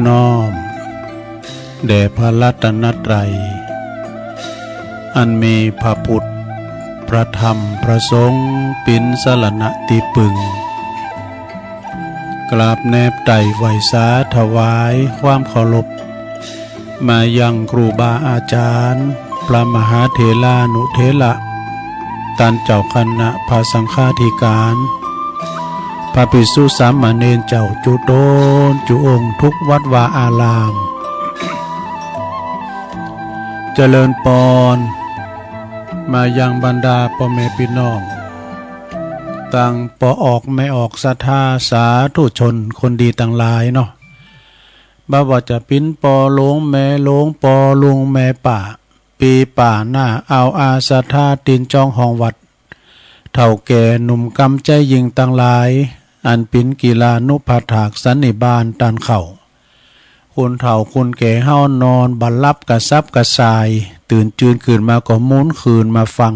น้อมแด่พระรัตนตรัยอันมีพระพุทธพระธรรมพระสงฆ์เป็นสรณะที่พึ่งกราบแนบไต่ไหวสาถวายความเคารพมายังครูบาอาจารย์พระมหาเถรานุเถระท่านเจ้าคณะพระสังฆาธิการพระภิกษุสามเณรเจ้าจุโตนจุองค์ทุกวัดวาอารามเจริญปอนมายังบรรดาพ่อแม่พี่น้องต่างปอออกไม่ออกศรัทธาสาธุชนคนดีต่างหลายเนาะบ่ว่าจะปิ้นปอหลวงแม่หลวงปอลุงแม่ป่าปีป่าหน้าเอาอาศรัทธาตินจองห้องวัดเท่าแก่หนุ่มกำใจยิงต่างหลายอันปิ้นกีฬานุภาถากสันนิบาลตันเข่าคุณเฒ่าคุณแก่เฮานอนบัลลับกระซับกระสายตื่นจืนคืนมาก็มุนคืนมาฟัง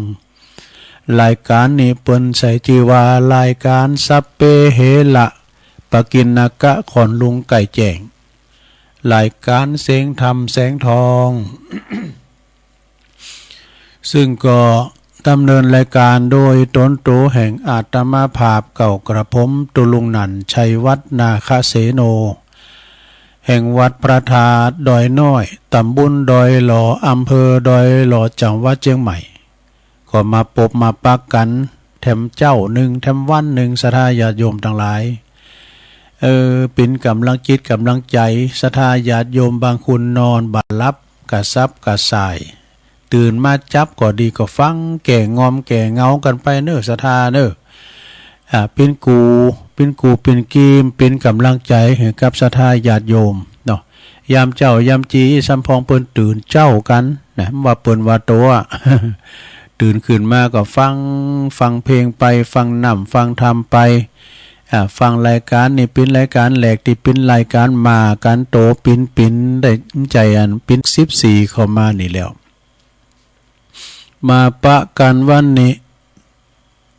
รายการนี้เปิ้นใส่ชื่อว่ารายการสัพเพเหระปกิณณกะขอนลุงไก่แจ้งรายการเสียงธรรมแสงทอง ซึ่งก็ดำเนินรายการโดยตนโตแห่งอาตมาภาพเก่ากระผมตุลุงนันชัยวัฒนาคเสโนแห่งวัดพระธาตุดอยน้อยตำบลดอยหล่ออำเภอดอยหล่อจังหวัดเชียงใหม่ก็มาปบมาปักกันแถมเจ้าหนึ่งแถมวันหนึ่งศรัทธาญาติโยมทั้งหลายเป็นกำลังจิตกำลังใจศรัทธาญาติโยมบางคนนอนบัดลับกระซับกระส่ายตื่นมาจับก็ดีก็ฟังแก่งอมแก่เงากันไปเนอะศรัทธาเนอะเป็นเป็นกีมเป็นกำลังใจให้กับศรัทธาญาติโยมเนาะยามเจ้ายามจีสัมพองเปิ้นตื่นเจ้ากันนะว่าเปิ้นว่าตัว ตื่นขึ้นมาก็ฟังเพลงไปฟังน้ำฟังธรรมไปฟังรายการนี่เป็นรายการแหลกที่เป็นรายการมาการโตปินได้ใจอันปิน14เข้ามานี่แล้วมาปะกันวันนี้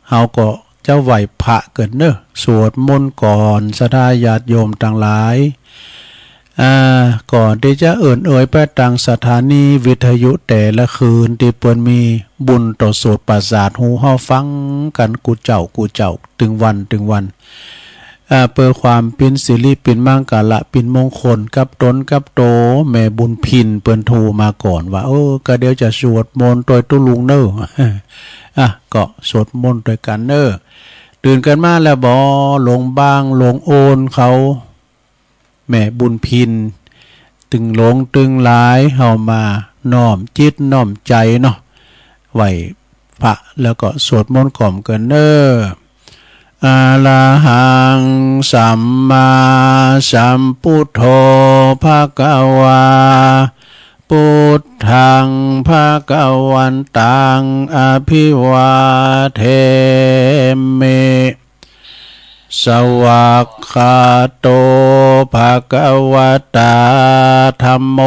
เฮาก็เจ้าไหวพระเกิดเนอะสวดมนต์ก่อนศรัทธาญาติโยมต่างหลายก่อนที่จะเอ่ยไปต่างสถานีวิทยุแต่ละคืนที่เปิ้นมีบุญต่อโสตประสาทหูเฮาฟังกันกูเจ้าถึงวันเพื่อความเป็นสิริเป็นมังกละเป็นมงคลกับตนกับโตแม่บุญพินเปิ้นโทรมาก่อนว่าก็เดี๋ยวจะสวดมนต์โดยตุลุงเนอะก็สวดมนต์ด้วยกันเนอะตื่นกันมาแล้วบ่ลงบ้างลงโอนเขาแม่บุญพินตึงหลงตึงหลายเฮามาน้อมจิตน้อมใจเนาะไหวพระแล้วก็สวดมนต์กล่อมกันเนออะระหังสัมมาสัมพุทโธภะคะวาพุทธังภะคะวันตังอภิวาเทมิสวากขาโตภะคะวะตาธัมโม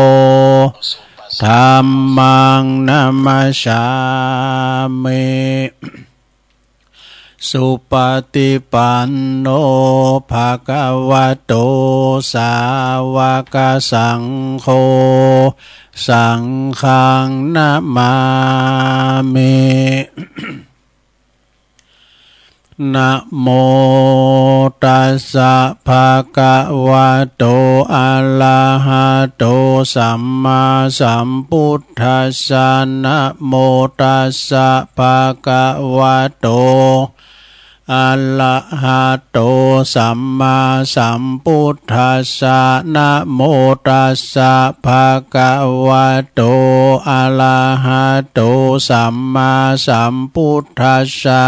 ธัมมังนัมมัสสามิสุปฏิปันโนภะคะวะโตสาวกสังโฆสังฆังนะมามินะโมตัสสะภะคะวะโตอะระหะโตสัมมาสัมพุทธัสสะนะโมตัสสะภะคะวะโตอะระหะโตสัมมาสัมพุทธัสสะนะโมตัสสะภะคะวะโตอะระหะโตสัมมาสัมพุทธัสสะ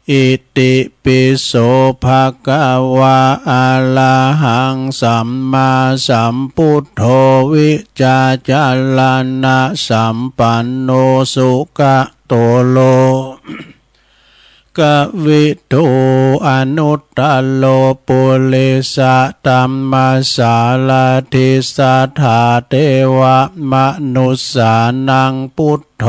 อิติปิโสภะคะวะอะระหังสัมมาสัมพุทโธวิจาจารณะสัมปันโนสุขโตโลกวิโตอนุตตโลปุริสตัมมาสาลทิสัทธาเทวมนุสสานังพุทโธ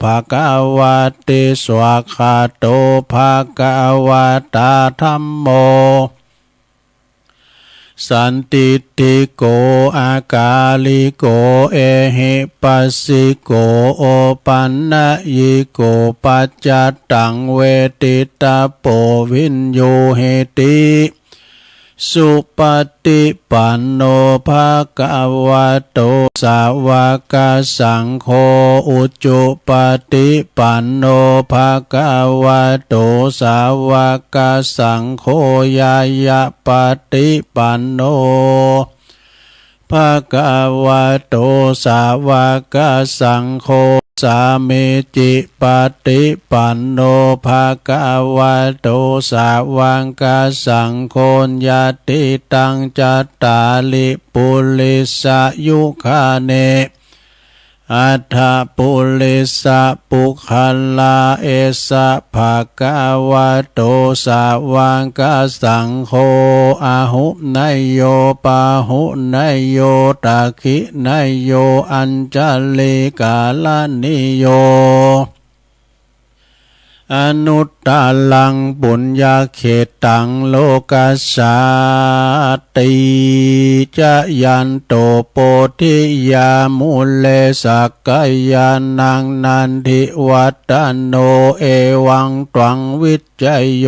ภควติสวากขาโตภควตาธัมโม สันติติโกอากาลิโกเอหิปัสสิโกโอปันนะยิโกปัจจัตตังเวติตาโปวินโยเหติสุปฏิปันโนภะคะวะโตสาวกสังโฆอุจุปฏิปันโนภะคะวะโตสาวกสังโฆยายะปฏิปันโนภะคะวะโตสาวกสังโฆสามิจิปฏิปันโนภะคะวะโตสาวกสังโฆญาติตังจัตตาลิปุริสยุคาเนอัฏฐปุริสปุคลาเอสะภะคะวะโตสาวกสังโฆอาหุนยโยปาหุนยโยตาคินยโยอัญจลิกาลนิโยอนุตตลังปุญญาเขตังโลกัสสาติจะยันโตโปธิยามุเลสักกายานังนันทิวัตโนเอวังตวังวิจัยโย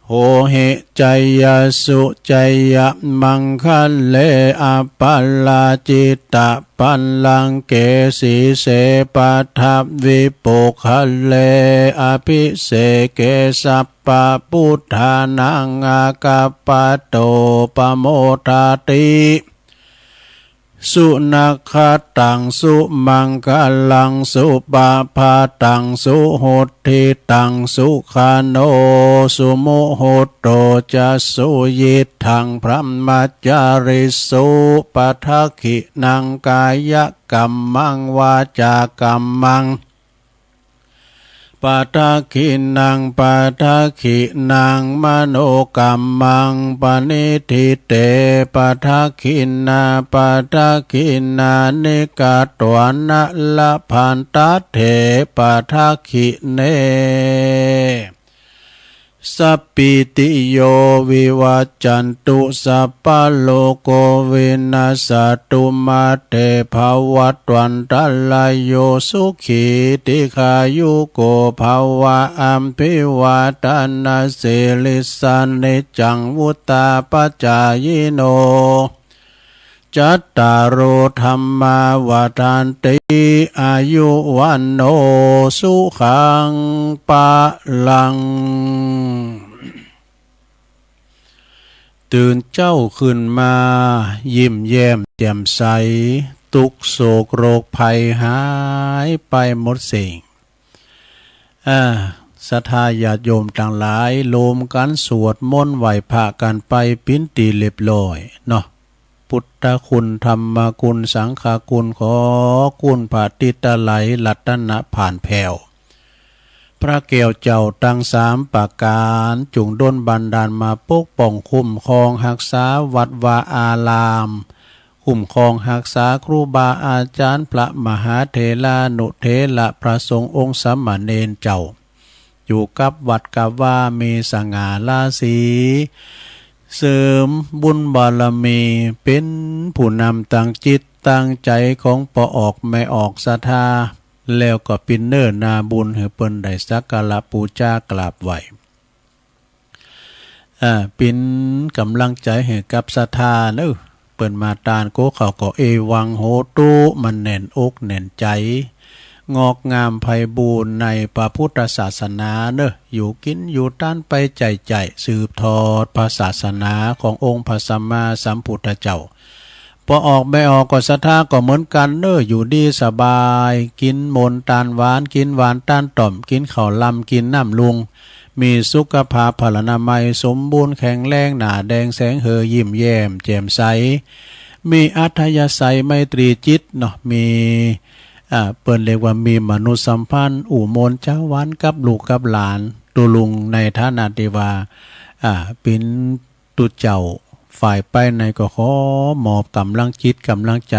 โหเหจยสุจยมังคัลเลอปัลลาจิตตปัลลังเกสีเสปัทัพวิปุคัลเลอภิเสเกสัปปะพุทธานังอากาปะโตปโมทาติสุนัขตังสุมังคลังสุปาพาตังสุโหติตังสุขาโนสุโมโหโตจะสุยิทังพระมัจจาริสุปทัคขินังกายกัมมังวาจากัมมังปาทาคินังปาทาคินังมโนกัมมังปณิทิเตปาทาคินาปาทาคินานิกาตวนะละพันตเถปาทาคิเนสัพพิติโยวิวัจจันตุสัพพะโลกวินาศตุมาเตภวัตวันตรายโยสุขีติขายุโกภวะอัมภิวาทนาสิลิสานิจังวุตตาปัจจายโนจัตตารโอธรรมาวาทานติอายุวันโนสุขังปะลังตื่นเจ้าขึ้นมายิ้มแย้มแจ่มใสทุกโศกโรคภัยหายไปหมดสิ่งศรัทธาญาติโยมต่างหลายโลมกันสวดมนต์ไหว้พระกันไปปิ้นตีเรียบร้อยเนาะพุทธคุณธรรมคุณสังฆคุณขอคุณพระติตไหลรัตนะผ่านแผ่วพระแก้วเจ้าตั้งสามประการจุงด้นบันดาลมาปกป้องคุ้มครองรักษาวัดวาอารามคุ้มครองรักษาครูบาอาจารย์พระมหาเถรานุเถระพระสงฆ์องค์สามเณรเจ้าอยู่กับวัดกับว่ามีสง่าราศีเสริมบุญบารมีเป็นผู้นำตั้งจิตตั้งใจของปออกไม่ออกศรัทธาแล้วก็ปินเนอร์นาบุญให้เปิ้นได้สักการะปูชากราบไหวเป็นกำลังใจให้กับศรัทธาเนอะเปิ้นมาตานโกเขาก็เอวังโหตุมันแน่นอกแน่นใจงอกงามไพบูรณ์ในพระพุทธศาสนาเนอะอยู่กินอยู่ต้านไปใจสืบทอดพระศาสนาขององค์พระสัมมาสัมพุทธเจ้าพอออกไม่ออกก็ศรัทธาก็เหมือนกันเนอะอยู่ดีสบายกินมนตาลหวานกินหวานต้านต่อมกินข้าวลำกินน้ำลุงมีสุขภาพพลานามัยสมบูรณ์แข็งแรงหนาแดงแสงเฮอยิ้มแย้มแจ่มใสมีอัธยาศัยไมตรีจิตเนาะมีเปิ้นเรียกว่ามีมนุษยสัมพันธ์อู่มนเจ้าวันกับลูกกับหลานตุลุงในฐานะที่ว่าเป็นตุเจ้าฝ่ายไปในก็ขอมอบกำลังจิตกำลังใจ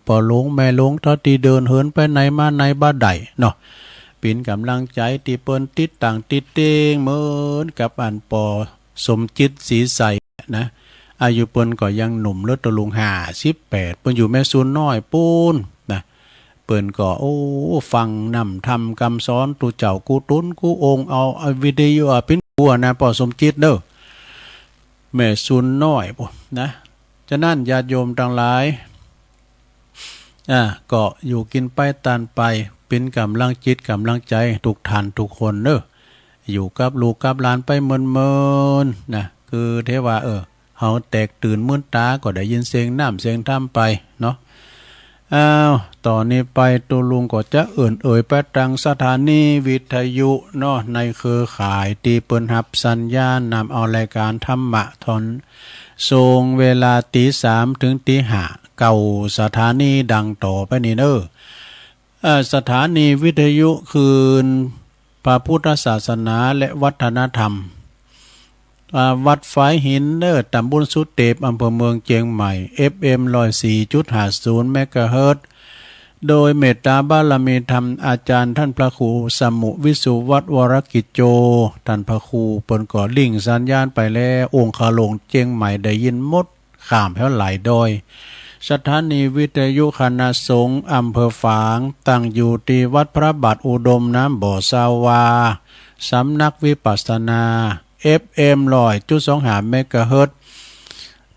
ปอลงแม่ลงทอที่เดินเหินไปไหนมาไหนบ้าใดเนาะเป็นกำลังใจที่เปิ้นติดต่างติดเตงเหมือนกับอันปอสมจิตสีใส นะอายุเปิ้นก็ยังหนุ่มเลือดตะลุง58เปิ้นอยู่แม่ซูนน้อยปูนนะเปิ้นก็โอ้ฟังนำทำคำสอนตูเจ้ากูตุ้นกูองเอาวิดีโอปิ้นกัวนะปอสมจิตเด้อแม่ซูนน้อยบ่นะฉะนั้นญาติโยมทั้งหลายก็อยู่กินไปตานไปเป็นกำลังจิตกำลังใจทุกท่านทุกคนเด้ออยู่กับลูกกับหลานไปเมินๆนะคือเทว่าเฮาแตกตื่นมื่นตาก็ได้ยินเสียงน้ำเสียงถ้ำไปเนาะตอนนี้ไปตัวลุงก็จะไปตังสถานีวิทยุเนาะในเครือข่ายตีเปิ้นรับสัญญาณนำเอารายการธรรมะทอนส่งเวลาตี 3 ถึงตี 5เก่าสถานีดังต่อไปนี่เด้อสถานีวิทยุคืนพระพุทธศาสนาและวัฒนธรรมวัดฝายหินเนอตำบลสุเตปอำเภอเมืองเชียงใหม่ FM 104.50 เมกะเฮิรตซ์โดยเมตตาบารมีธรรมอาจารย์ท่านพระครูสมุวิสุวัฒน์วรกิจโจท่านพระครูเปิ้นก็ลิ่งสัญญาณไปแล้วองค์คาหลงเชียงใหม่ได้ยินหมดข้ามแถวไหลดอยสถานีวิทยุคณะสงฆ์อำเภอฝางตั้งอยู่ที่วัดพระบาทอุดมน้ำบ่อสาวาสำนักวิปัสสนา FM 100.25 เมกะเฮิรตซ์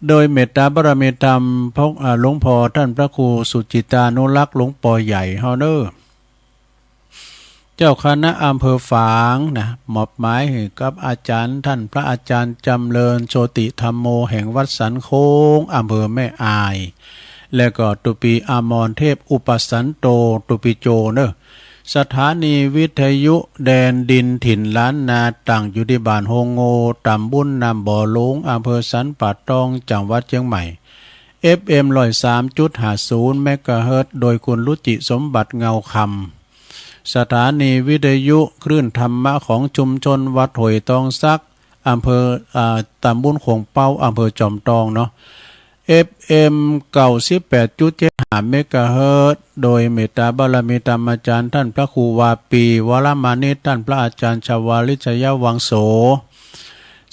โดยเมตตาบารมีธรรมพระหลวงพ่อท่านพระครูสุจิตานุรักษ์หลวงปอใหญ่เฮาเด้อเจ้าคณะอำเภอฝางนะมอบหมายให้กับอาจารย์ท่านพระอาจารย์จำเริญโชติธรรมโมแห่งวัดสันโค้งอำเภอแม่อายและก็ตุปีอมรเทพอุปสันโตตุปีโจเนอะสถานีวิทยุแดนดินถิ่นล้านนาตั้งอยู่ที่บ้านโฮงโงตำบลนำบ่อหลงอำเภอสันป่าตองจังหวัดเชียงใหม่ FM 103.50 เมกะเฮิรตซ์โดยคุณรุจิสมบัติเงาคำสถานีวิทยุคลื่นธรรมะของชุมชนวัดหอยตองซักอำเภอตำบลโขงเป้าอำเภอจอมทองเนาะ FM 98.75 เมกะเฮิรตซ์โดยเมตตาบารมีธรรมอาจารย์ท่านพระครูวาปีวรมานิท่านพระอาจารย์ชวาลิชยวังโส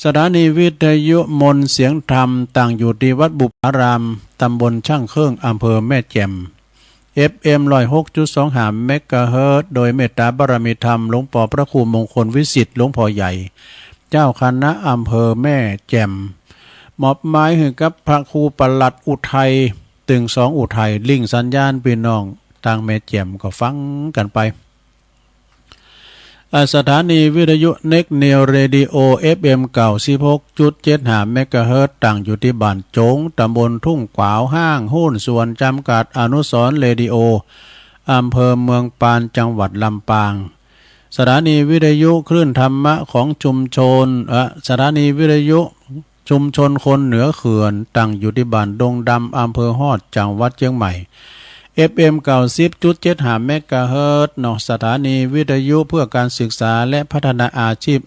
สถานีวิทยุมนเสียงธรรมตั้งอยู่ที่วัดบุพารามตำบลช่างเครื่องอำเภอแม่แจ่ม FM 106.25 เมกะเฮิรตซ์โดยเมตตาบารมีธรรมหลวงพ่อพระครูมงคลวิสิทธิ์หลวงพ่อใหญ่เจ้าคณะอำเภอแม่แจ่มมอบหมายให้กับพระครูปลัดอุทัยตึง2อุทัยลิงสัญญาณพี่น้องทางแม่แจ่มก็ฟังกันไปสถานีวิทยุเน็กเนลเรดิโอ FM 96.75 เมกะเฮิรตซ์ตั้งอยู่ที่บ้านโจงตำบลทุ่งขวาวห้างหุ้นส่วนจำกัดอนุสรณ์เรดิโออำเภอเมืองปานจังหวัดลำปางสถานีวิทยุคลื่นธรรมะของชุมชนสถานีวิทยุชุมชนคนเหนือเขื่อนตั้งอยู่ที่บ้านดงดำอำเภอฮอดจังหวัดเชียงใหม่ FM 90.75 เมกะเฮิรตซ์สถานีวิทยุเพื่อการศึกษาและพัฒนาอาชีพ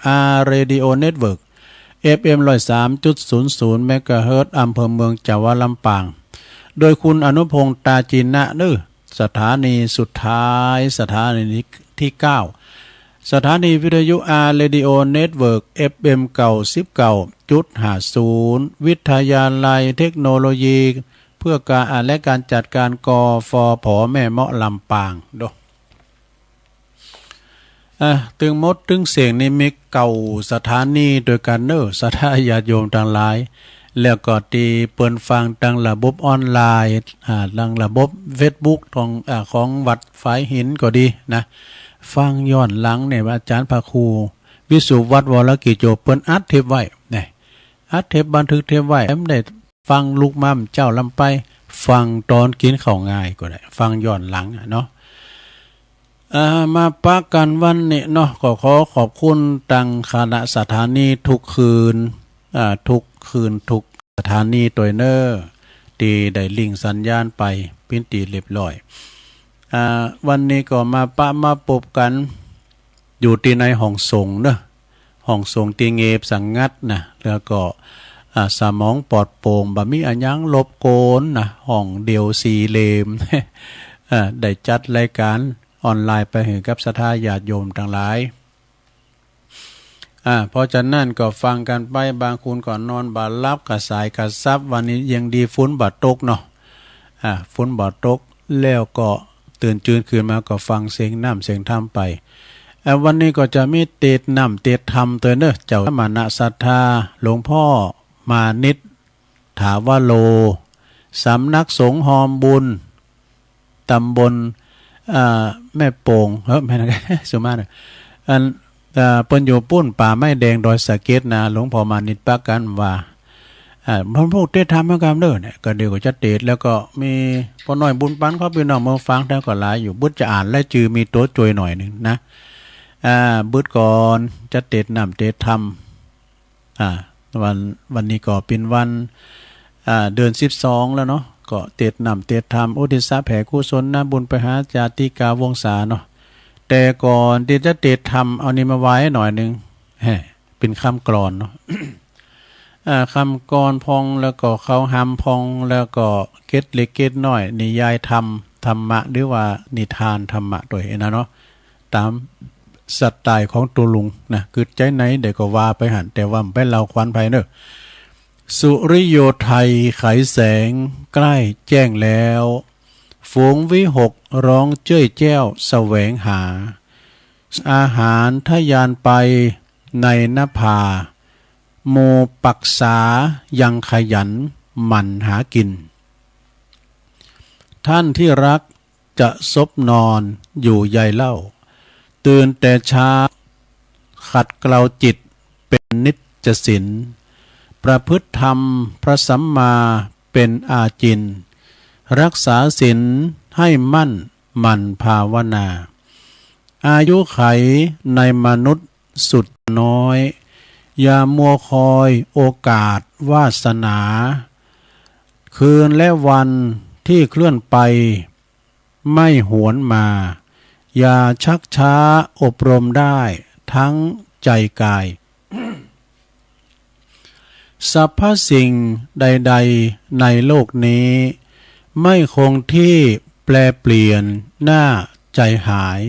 เรดิโอเน็ตเวิร์ก FM 103.00 เมกะเฮิรตซ์อำเภอเมืองจังหวัดลำปางโดยคุณอนุพงษ์ตาจีนะสถานีสุดท้ายสถานีที่ 9สถานีวิทยุเรดิโอเน็ตเวิร์ก FM 99.50 วิทยาลัยเทคโนโลยีเพื่อการและการจัดการกฟผแม่เมาะลำปางตึงมดตึงเสียงนี่มีเก่าสถานีโดยการสถาญาติโยมทั้งหลายแล้วก็ตีเปิดฟังทางระบบออนไลน์ทางระบบ Facebook ของวัดฝายหินก็ดีนะฟังย้อนหลังเนี่ยอาจารย์พระครูวิสุวัฒน์วรกิจโจเปิ้นอัดเทปไว้เนี่ยอัดเทปบันทึกเทปไว้ได้ฟังลูกมั่มเจ้าลำไปฟังตอนกินข้าวง่ายก็ได้ฟังย้อนหลังเนาะมาปะกันวันนี้เนาะก็ขอขอบคุณตังคณะสถานีทุกคืนทุกสถานีตัวเนอร์ตีได้ลิงสัญญาณไปปิ้นตีเรียบร้อยวันนี้ก็มาพบกันอยู่ที่ในห้องส่งเนอะห้องส่งตีเงบสังงัดนะแล้วก็สมองปลอดโปร่งบะมีอันยังลบโกนนะห้องเดียวสี่เลม ได้จัดรายการออนไลน์ไปให้กับศรัทธาญาติโยมทั้งหลาย เพราะฉะนั้นก็ฟังกันไปบางคุณก่อนนอนบาลับกับสายกับซับวันนี้ยังดีฝนบาตกเนาะฝนบาตกแล้วก็ตื่นจืนคืนมาก็ฟังเสียงน้ำเสียงธรรมไปวันนี้ก็จะมีเตดน้ำเตดธรรมตัวเนอะเจ้ามานะศรัทธาหลวงพ่อมานิดถาวโลสำนักสงฆ์หอมบุญตำบลแม่โป่งแม่นะสุมาเนี่ยอันเปิ้นอยู่ปุ้นป่าไม้แดงดอยสะเก็ดนะหลวงพ่อมานิดปักกันว่าพระพุทธเจ้าทำเหมือนกันเด้อเนี่ยก็เดี๋ยวก็จะเตดแล้วก็มีพอหน่อยบุญปันเขาพี่น้องเมืองฟังแล้วก็หลายอยู่บุญจะอ่านและจือมีโต๊ะจวยหน่อยนึงนะบุญก่อนจะเตดน้ำเตดธรรมวันนี้ก็เป็นวันเดือน12แล้วเนาะก็เตดน้ำเตดธรรมอุทิศแผ่กุศลนะบุญไปหาจาติกาวงศาเนาะแต่ก่อนที่จะเตดธรรมเอานี้มาไว้หน่อยนึงเป็นคำกลอนเนาะ คำกรพองแล้วก็เขาหำพองแล้วก็เก็ดเล็กเก็ดน้อยนิยายธรรมะหรือว่านิทานธรรมะตัวเองนะเนาะตามสไตล์ของตัวลุงนะคือใจไหนเดี๋ยวก็ว่าไปหันแต่ว่าไปเราควันภัยเนอะสุริโยไทยไขแสงใกล้แจ้งแล้วฝูงวิหกร้องเจ้ยแจ้วแสวงหาอาหารทะยานไปในนภาโมปักษายังขยันหมั่นหากินท่านที่รักจะซบนอนอยู่ใยเล่าตื่นแต่เช้าขัดเกลาจิตเป็นนิจศีลประพฤติธรรมพระสัมมาเป็นอาจินรักษาศีลให้มั่นหมั่นภาวนาอายุไขในมนุษย์สุดน้อยอย่ามัวคอยโอกาสวาสนาคืนและวันที่เคลื่อนไปไม่หวนมาอย่าชักช้าอบรมได้ทั้งใจกาย สรรพสิ่งใดๆในโลกนี้ไม่คงที่แปรเปลี่ยนหน้าใจหาย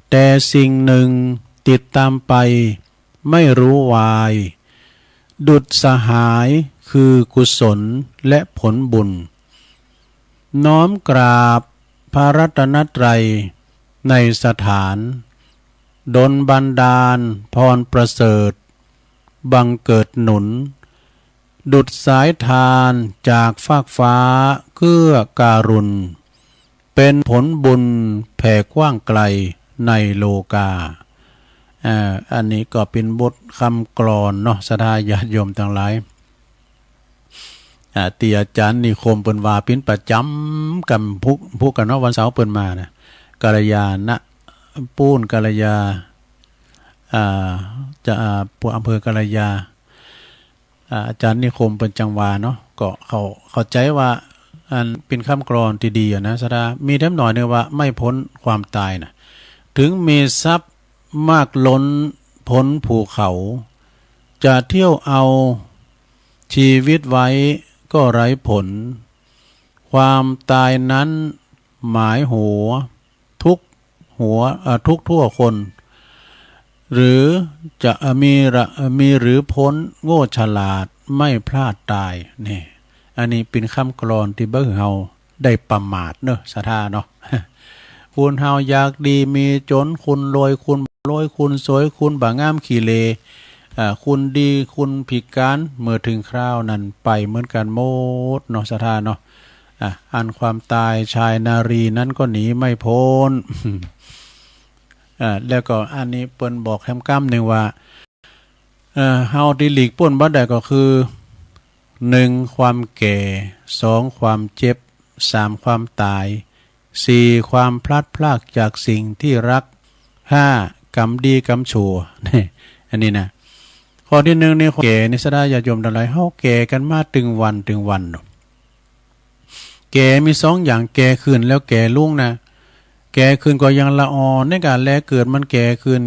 แต่สิ่งหนึ่งติดตามไปไม่รู้วายดุจสหายคือกุศลและผลบุญน้อมกราบพระรัตนตรัยในสถานดลบันดาลพรประเสริฐบังเกิดหนุนดุจสายทานจากฟากฟ้าเกื้อการุณเป็นผลบุญแผ่กว้างไกลในโลกาอันนี้ก็เป็นบทคำกลอนเนาะศรัทธาญาติโยมทั้งหลายที่อาจารย์นิคมเปิ้นว่าเป็นประจำกับผู้กันเนาะวันเสาร์เปิ้นมานะกัลยาณปูนกัลยาจะผู้อำเภอกัลยาอาจารย์นิคมเป็นจังหวาเนาะก็เข้าใจว่าอันเป็นคำกลอนที่ดีนะศรัทธามีแถมหน่อยนึงว่าไม่พ้นความตายนะถึงมีทรัพย์มากล้นพ้นภูเขาจะเที่ยวเอาชีวิตไว้ก็ไร้ผลความตายนั้นหมายหัวทุกทั่วคนหรือจะมีหรือพ้นโง่ฉลาดไม่พลาดตายนี่อันนี้เป็นคำกลอนที่เบิ่งเฮาได้ประมาทเนอะศรัทธาเนาะคุณเฮาอยากดีมีจนคุณรวยคุณสวยคุณบ่งามขี้เลคุณดีคุณผิดการเมื่อถึงคราวนั้นไปเหมือนกันหมดเนาะศรัทธาเนาะอันความตายชายนารีนั้นก็หนีไม่พ้น แล้วก็อันนี้เปิ้นบอกแคมกั้มหนึ่งว่าเฮาที่หลีกพ้นบ่ได้ก็คือ1ความแก่2ความเจ็บ3ความตาย4ความพลัดพรากจากสิ่งที่รัก5กรรมดีกรรมชั่วนี่อันนี้นะข้อที่1นี่แก่นี่สดาญาติโยมทั้งหลายเฮาแก่กันมาถึงวันแก่มี2อย่างแก่ขึ้นแล้วแก่ลุ่งนะแก่ขึ้นก็ยังละอ่อนในการแลเกิดมันแก่ขึ้น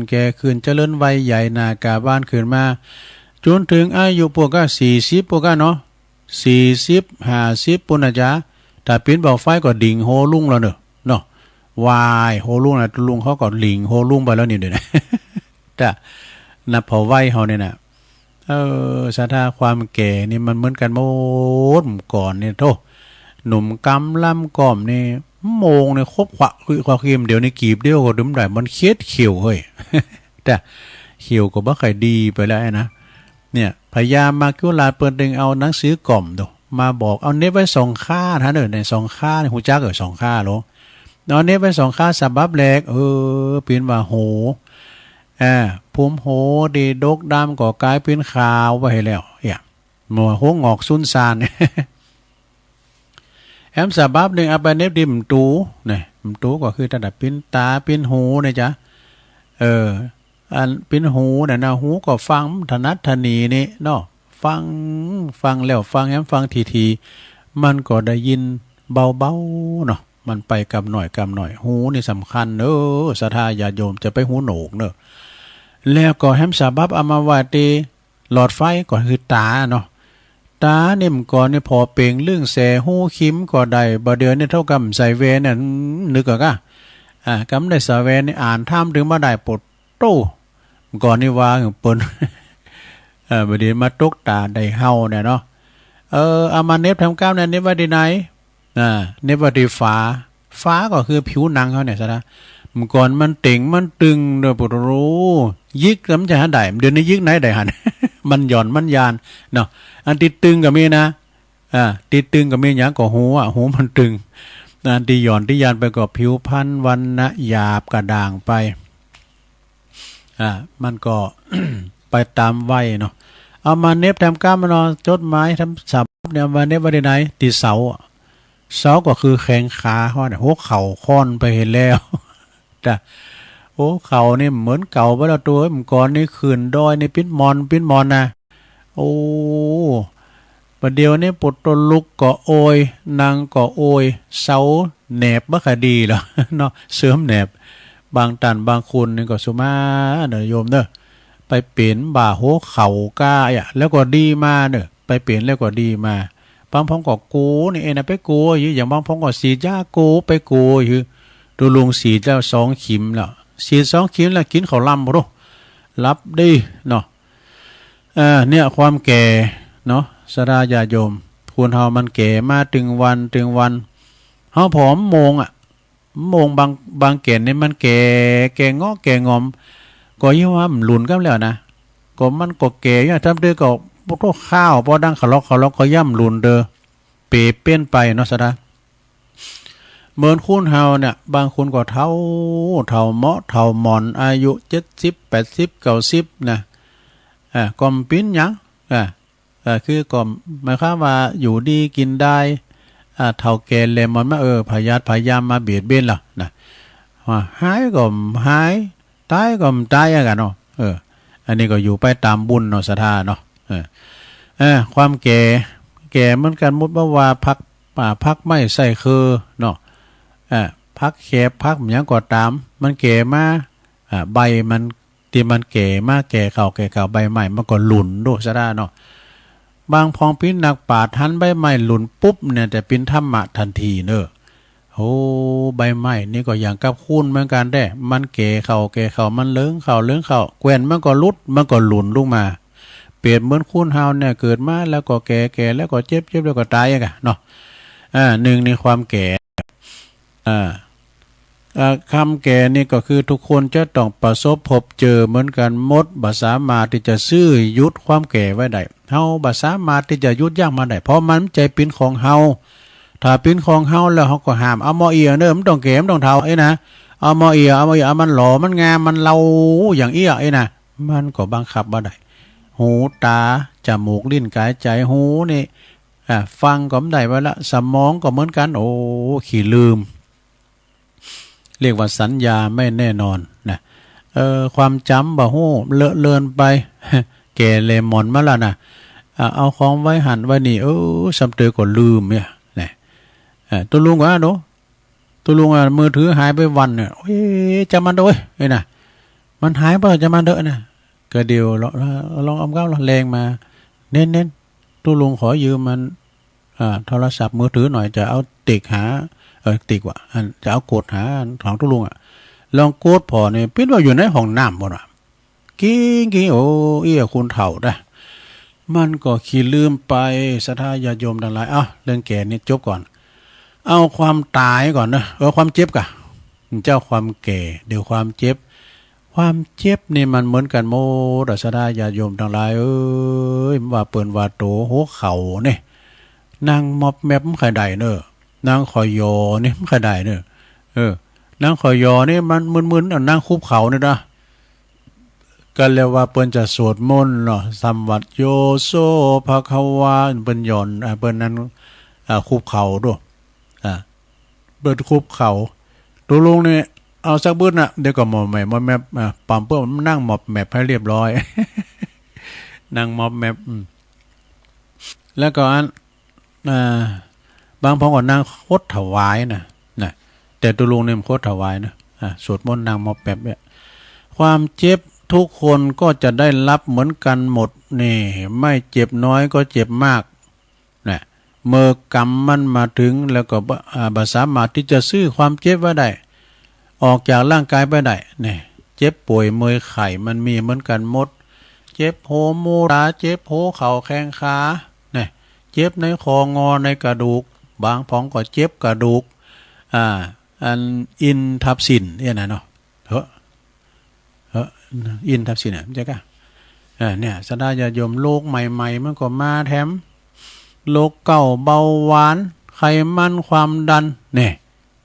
เจริญวัยใหญ่หน้ากาบ้านขึ้นมาจนถึงอายุพวกก็40พวกก็เนาะ40 50ปุ่นนะจ๊ะถ้าเป็นเบาไฟก็ดิ่งโหลุ่งแล้วเนาะวายโหลุ่งนะลุงเขาก็หลิงโหลุ่งไปแล้วนี่เด้อนะจ้ะ นะพอไหวเฮาเนี่ยนะสถาความแก่นี่มันเหมือนกันหมดก่อนเนี่ยโธ่หนุ่มกำล่ำก่อมนี่โมงเนี่ยครบขวะคือความเค็มเดี๋ยวนี้กีบเดียวก็ดึมได้มันเค็ดเขียวเฮ้ย แต่เขียวก็บ่ค่อยดีไปแล้วนะเนี่ยพยายามมาคิวลาเปิ้นดึงเอาหนังสือกล่อมดูมาบอกเอาเน็บไว้2ค่าท่านใน2ค่าในหูจัก2ค่าโลเนาะเน็บไว้2ค่าฉบับแรกเปลี่ยนว่าโหภูมิโหดีดกดำก็กลายเป็นขาวไปแล้วเนี่ยมัวโหงอกซุนซานแอมฉบับนึงเอาไปเน็บดิมตูเนี่ยมตูก็คือระดับเป็นตาเป็นหูนะจ๊ะอันเป็นหูเนี่ยนะหูก็ฟังถนัดถนีนี่เนาะฟังแล้วฟังแอมฟังทีมันก็ได้ยินเบาๆเนาะมันไปกำหน่อยหูนี่สำคัญศรัทธาญาติโยมจะไปหูโหนกเนอะแล้วก็แฮมฉบับอมาวาตีหลอดไฟก็คือตาเนาะตาเนี่ยมก่อนนี่พอเป่งเรื่องแสหูคิมก็ได้บ่เดือนนี่เท่ากับใส่เวเนี่ยนึกก็กำได้ใส่เวนี่อ่านท่ามถึงมาได้ปดโตก่อนนี่ว่าเปิ้นบ่เดือนมาตกตาได้เฮาเนี่ยเนาะเอามาเน็บทำก้าวเนี่ยเน็บไว้ที่ไหนเน็บไว้ที่ฟ้าก็คือผิวหนังเขาเนี่ยซะนะเมื่อก่อนมันเต่งมันตึงโดยปุรู้ยิกแล้วมันจะหาได้เดี๋ยวนี้ยิกไหนได้หัน มันหย่อนมันยานเนาะอันติดตึงก็มีนะติดตึงก็มีอย่างก็หูมันตึงอันที่หย่อนที่ยานไปก็ผิวพรรณวันนะหยาบกระด่างไปมันก็ ไปตามวัยเนาะเอามาเน็บแถมก้ามมานอนจดหมายทำสับเนี่ยมาเน็บไว้ที่ไหนตีเสาก็คือแข้งขาเขาเนี่ยหัวเข่าค่อนไปเห็นแล้วแต่โอ้เข่านี่เหมือนเก่าไปแล้วตัวมันก่อนนี่ขืนดอยนี่ปิ้นมอนนะโอ้ประเดี๋ยวนี้ปวดตัวลุกก็โอยนางก็โอยเสาแหนบบ่คดีหรอเนาะเสริมแหนบบางตันบางคุณนี่ก็สุมาเด้อโยมเด้อไปเปลี่ยนบ่าหัวเข่าก้าแล้วก็ดีมาเด้อไปเปลี่ยนแล้วก็ดีมาบางพ้องก็กูนี่เองนะไปกูอย่างบางพ้องก็สีจ้ากูไปกูอยู่ดูลุงสีแล้ว2 ขิมแล้วสี2 ขิมแล้วกินข้าวลำบ่รู้รับดีเนาะเนี่ยความแก่เนาะสราญาโยมคุณเฮามันแก่มาถึงวันเฮาผอมโมงบางแก่นนี่มันแก่งอกแก่งอมก็ยิ่งว่ามันหลุนกันแล้วนะก็มันก็แก่อยู่ทำด้วยก็พวกข้าวพอดังขะล็อกก็ย่ำหลุนเด้อเปเป้นไปเนาะสราเหมือนคุณเฮาเนี่ยบางคนก็เฒ่าเหมาะเฒ่าหมอนอายุ70 80 90นะก็ปิ้นหยังคือก็หมายความว่าอยู่ดีกินได้เฒ่าแก่เลมอนมาพยายามมาเบียดเบียนล่ะนะว่าหายก็หายตายก็ตายกันเนาะอันนี้ก็อยู่ไปตามบุญเนาะศรัทธาเนาะความแก่เหมือนกันมุดว่าพักไม่ใส่คือเนาะพักแคบพักหยังก็ตามมันแก่มาใบมันที่มันแก่มาแก่เก่าใบใหม่มันก็หลุนโดซะได้เนาะบางพองปิ้นนักป่าทันใบใหม่หลุนปุ๊บเนี่ยแต่ปิ้นธรรมะทันทีเนอะโอ้ใบไม้นี่ก็อย่างกับคูนเหมือนกันได้มันแก่เข่ามันเลื้งเข่าแกว่นมันก็ลุดมันก็หลุนลงมาเปรียบเหมือนคูนเฮาเนี่ยเกิดมาแล้วก็แก่แล้วก็เจ็บแล้วก็ตายกันเนาะหนึ่งในความแก่คำแก่นี่ก็คือทุกคนจะต้องประสบพบเจอเหมือนกันหมดบ่สามารถที่จะซื้อยุดความแก่ไว้ได้เฮาบ่สามารถที่จะยุดย่างมาได้เพราะมันใจเป็นของเฮาถ้าเป็นของเฮาแล้วเฮาก็ห้ามเอาหม้อเอียเด้อมันต้องแก่มันต้องเฒ่านะเอาหม้อเอียเอามันหล่อมันงามมันเล่าอย่างเอี้ยนะมันก็บังคับบ่ได้หูตาจมูกลิ้นกายใจหูนี่ฟังก็ไม่ได้ไว้ละสมองก็เหมือนกันโอ้ขี้ลืมเรียกว่าสัญญาไม่แน่นอนนะความจำบ่ฮู้เลอะเลือนไป แก่เลมอนมาแล้วนะเอาของไว้หันไว้นี่สำเตือก็ลืมเนี่ยนะตัวลุงว่าเนาะตัวลุงมือถือหายไปวันเนี่ยโอ้ยจะมันด้วยไอ้น่ะมันหายไปจะมันเด้อนะก็เดียวลองเอาก้าวแรงมาเน้นตัวลุงขอยืมมันโทรศัพท์มือถือหน่อยจะเอาติกหาติกว่าจะเอาโกดหาของตัวลุงลองโกดพอเนี่ยพิดว่าอยู่ในห้องน้ำบ่ล่ะ กิ้งโอ้เอี้ยคุณเฒ่านะมันก็ขี้ลืมไปศรัทธาญาติโยมทั้งหลายเรื่องแก่นี่จบก่อนเอาความตายก่อนนะความเจ็บกะเจ้าความแก่เดี๋ยวความเจ็บนี่มันเหมือนกันโมดศรัทธาญาติโยมทั้งหลายว่าเปิ้นว่าโตหัวเข่าเนี่ยนางมอบแมบใครได้เนอะนางคอยยอนี่ใครได้เนอะนางคอยยอนี่มันมึนๆนางคุบเข่านี่นะก็เรียกว่าเปิ้นจะสวดมนต์เนาะสัมวัตโยโสภควาเปิ้นย่อนเปิ้นนั้นคุบเข่าด้วยเปิ้นคุบเข่าดูลุงนี่เอาสักบึ้นน่ะเดี๋ยวก็หมอบแมบปั๊มเปิ้นนั่งหมอบแมบให้เรียบร้อยนั่งหมอบแมบแล้วก็บางพองก็นั่งโคตรถวายนะแต่ตัวลุงเนี่ยโคตรถวายนะสวดมนต์นั่งหมอบแมบเนี่ยความเจ็บทุกคนก็จะได้รับเหมือนกันหมดนี่ไม่เจ็บน้อยก็เจ็บมากนะเมื่อกรรมมันมาถึงแล้วก็บ่สามารถที่จะซื้อความเจ็บไว้ได้ออกจากร่างกายไปได้นี่เจ็บป่วยเมื่อยไข้มันมีเหมือนกันหมดเจ็บโหมูราเจ็บโหเข่าแข้งขาเนี่ยเจ็บในคองอในกระดูกบางพ้องก็เจ็บกระดูกอันอินทับสินเนี่ยนะเนาะอินทับสินเนี่ยใช่กะเนี่ยศรัทธาญาติโยมโรคใหม่ๆมันก็มาแถมโรคเก่าเบาหวานไขมันความดันเนี่ย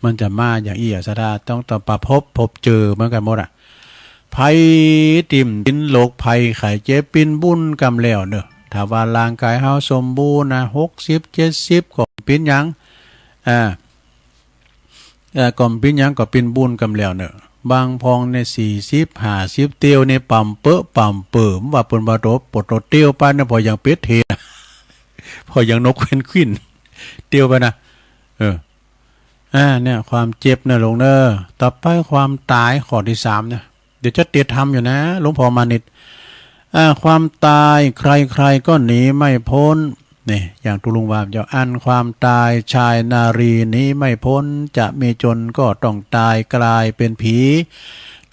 มันจะมาอย่างอี้ศรัทธาต้องประพบเจอเหมือนกันหมดภัยติ่มดินโรคภัยไข้เจ็บปินบุญกำแล้วเนอะถ้าว่าร่างกายเฮาสมบูรณ์นะ60-70ก็ปินหยังก่อมปินหยังก็ปินบุญกำแล้วเนอะบางพองใน40-50เตียวในปั๊มเปิ่มว่าเปิ้นบ่ปดเตียวปานน่ะพอยังเป็ดเทพอยังนกเพนกวินเตียวไปนะเนี่ยความเจ็บนะหลวงต่อไปความตายข้อที่3เนี่ยเดี๋ยวจะเตรียมทำอยู่นะหลวงพ่อมานิดความตายใครก็หนีไม่พ้นนี่อย่างตุลุงวามจะอันความตายชายนารีนี้ไม่พ้นจะมีจนก็ต้องตายกลายเป็นผี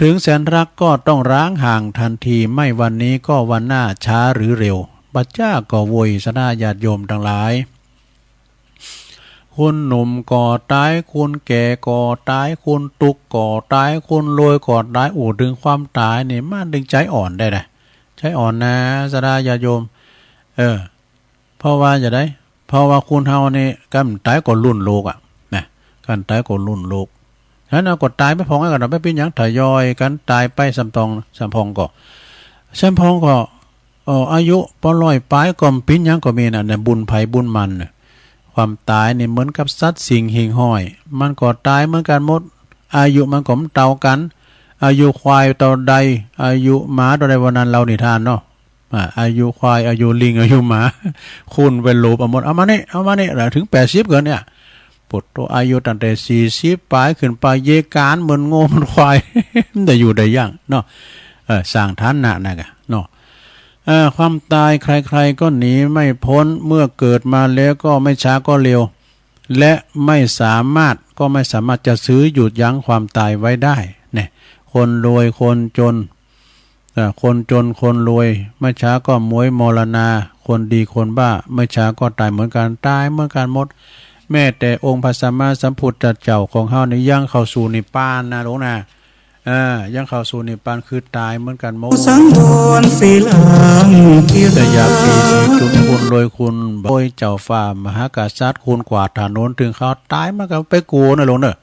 ถึงแสนรักก็ต้องร้างห่างทันทีไม่วันนี้ก็วันหน้าช้าหรือเร็วบัดจ้าก็โวยสนาญาติโยมทั้งหลายคุณหนุ่มก่อตายคุณแก่ก่อตายคุณตุกก่อตายคุณรวยก่อตายดึงความตายนี่มันดึงใจอ่อนได้นะใจอ่อนนะสนาญาติโยมเพราะว่าจะได้เพราะว่าคุณเฮานี่กันตายก็รุ่นโลกนะกันตายก็รุ่นโลกฉะนั้นก็ตายไปพองกันไม่เป็นหยังทยอยกันตายไปสำพองก็อายุปล่อยปลายก็ปิ้นหยังก็มีน่ะเนี่ยบุญไผบุญมันความตายนี่เหมือนกับสัตว์สิ่งหิ่งห้อยมันก็ตายเหมือนกันหมดอายุมันก็เท่ากันอายุควายเท่าใดอายุหมาเท่าใดวันนั้นเรานิทานเนาะอายุควายอายุลิงอายุหมาคุณเป็นโลบหมดเอามานี่ถึง80เกินเนี่ยปดตัวอายุตั้งแต่40ปลายขึ้นไปเยการเหมือนโง่มันควายได้อยู่ได้ย่างเนาะสร้างฐานะนะกะเนาะความตายใครๆก็หนีไม่พ้นเมื่อเกิดมาแล้วก็ไม่ช้าก็เร็วและไม่สามารถจะซื้อหยุดยั้งความตายไว้ได้เนี่ยคนรวยคนจนคนรวยไม่ช้าก็มวยมรณาคนดีคนบ้าไม่ช้าก็ตายเหมือนกันหมดแม้แต่องค์พระสัมมาสัมพุทธเจ้าของเฮานี่ยังเข้าสู่นิพพานนะหลวงนะยังเข้าสู่นิพพานคือตายเหมือนกันหมดสังโดนสีเหลืองแต่อยากปีจุนคุณรวยคุณโอยเจ้าฟ้ามหากษัตริย์คุณกว่าถนนถึงเขาตายมันก็ไปกูนะหลวงเนอะ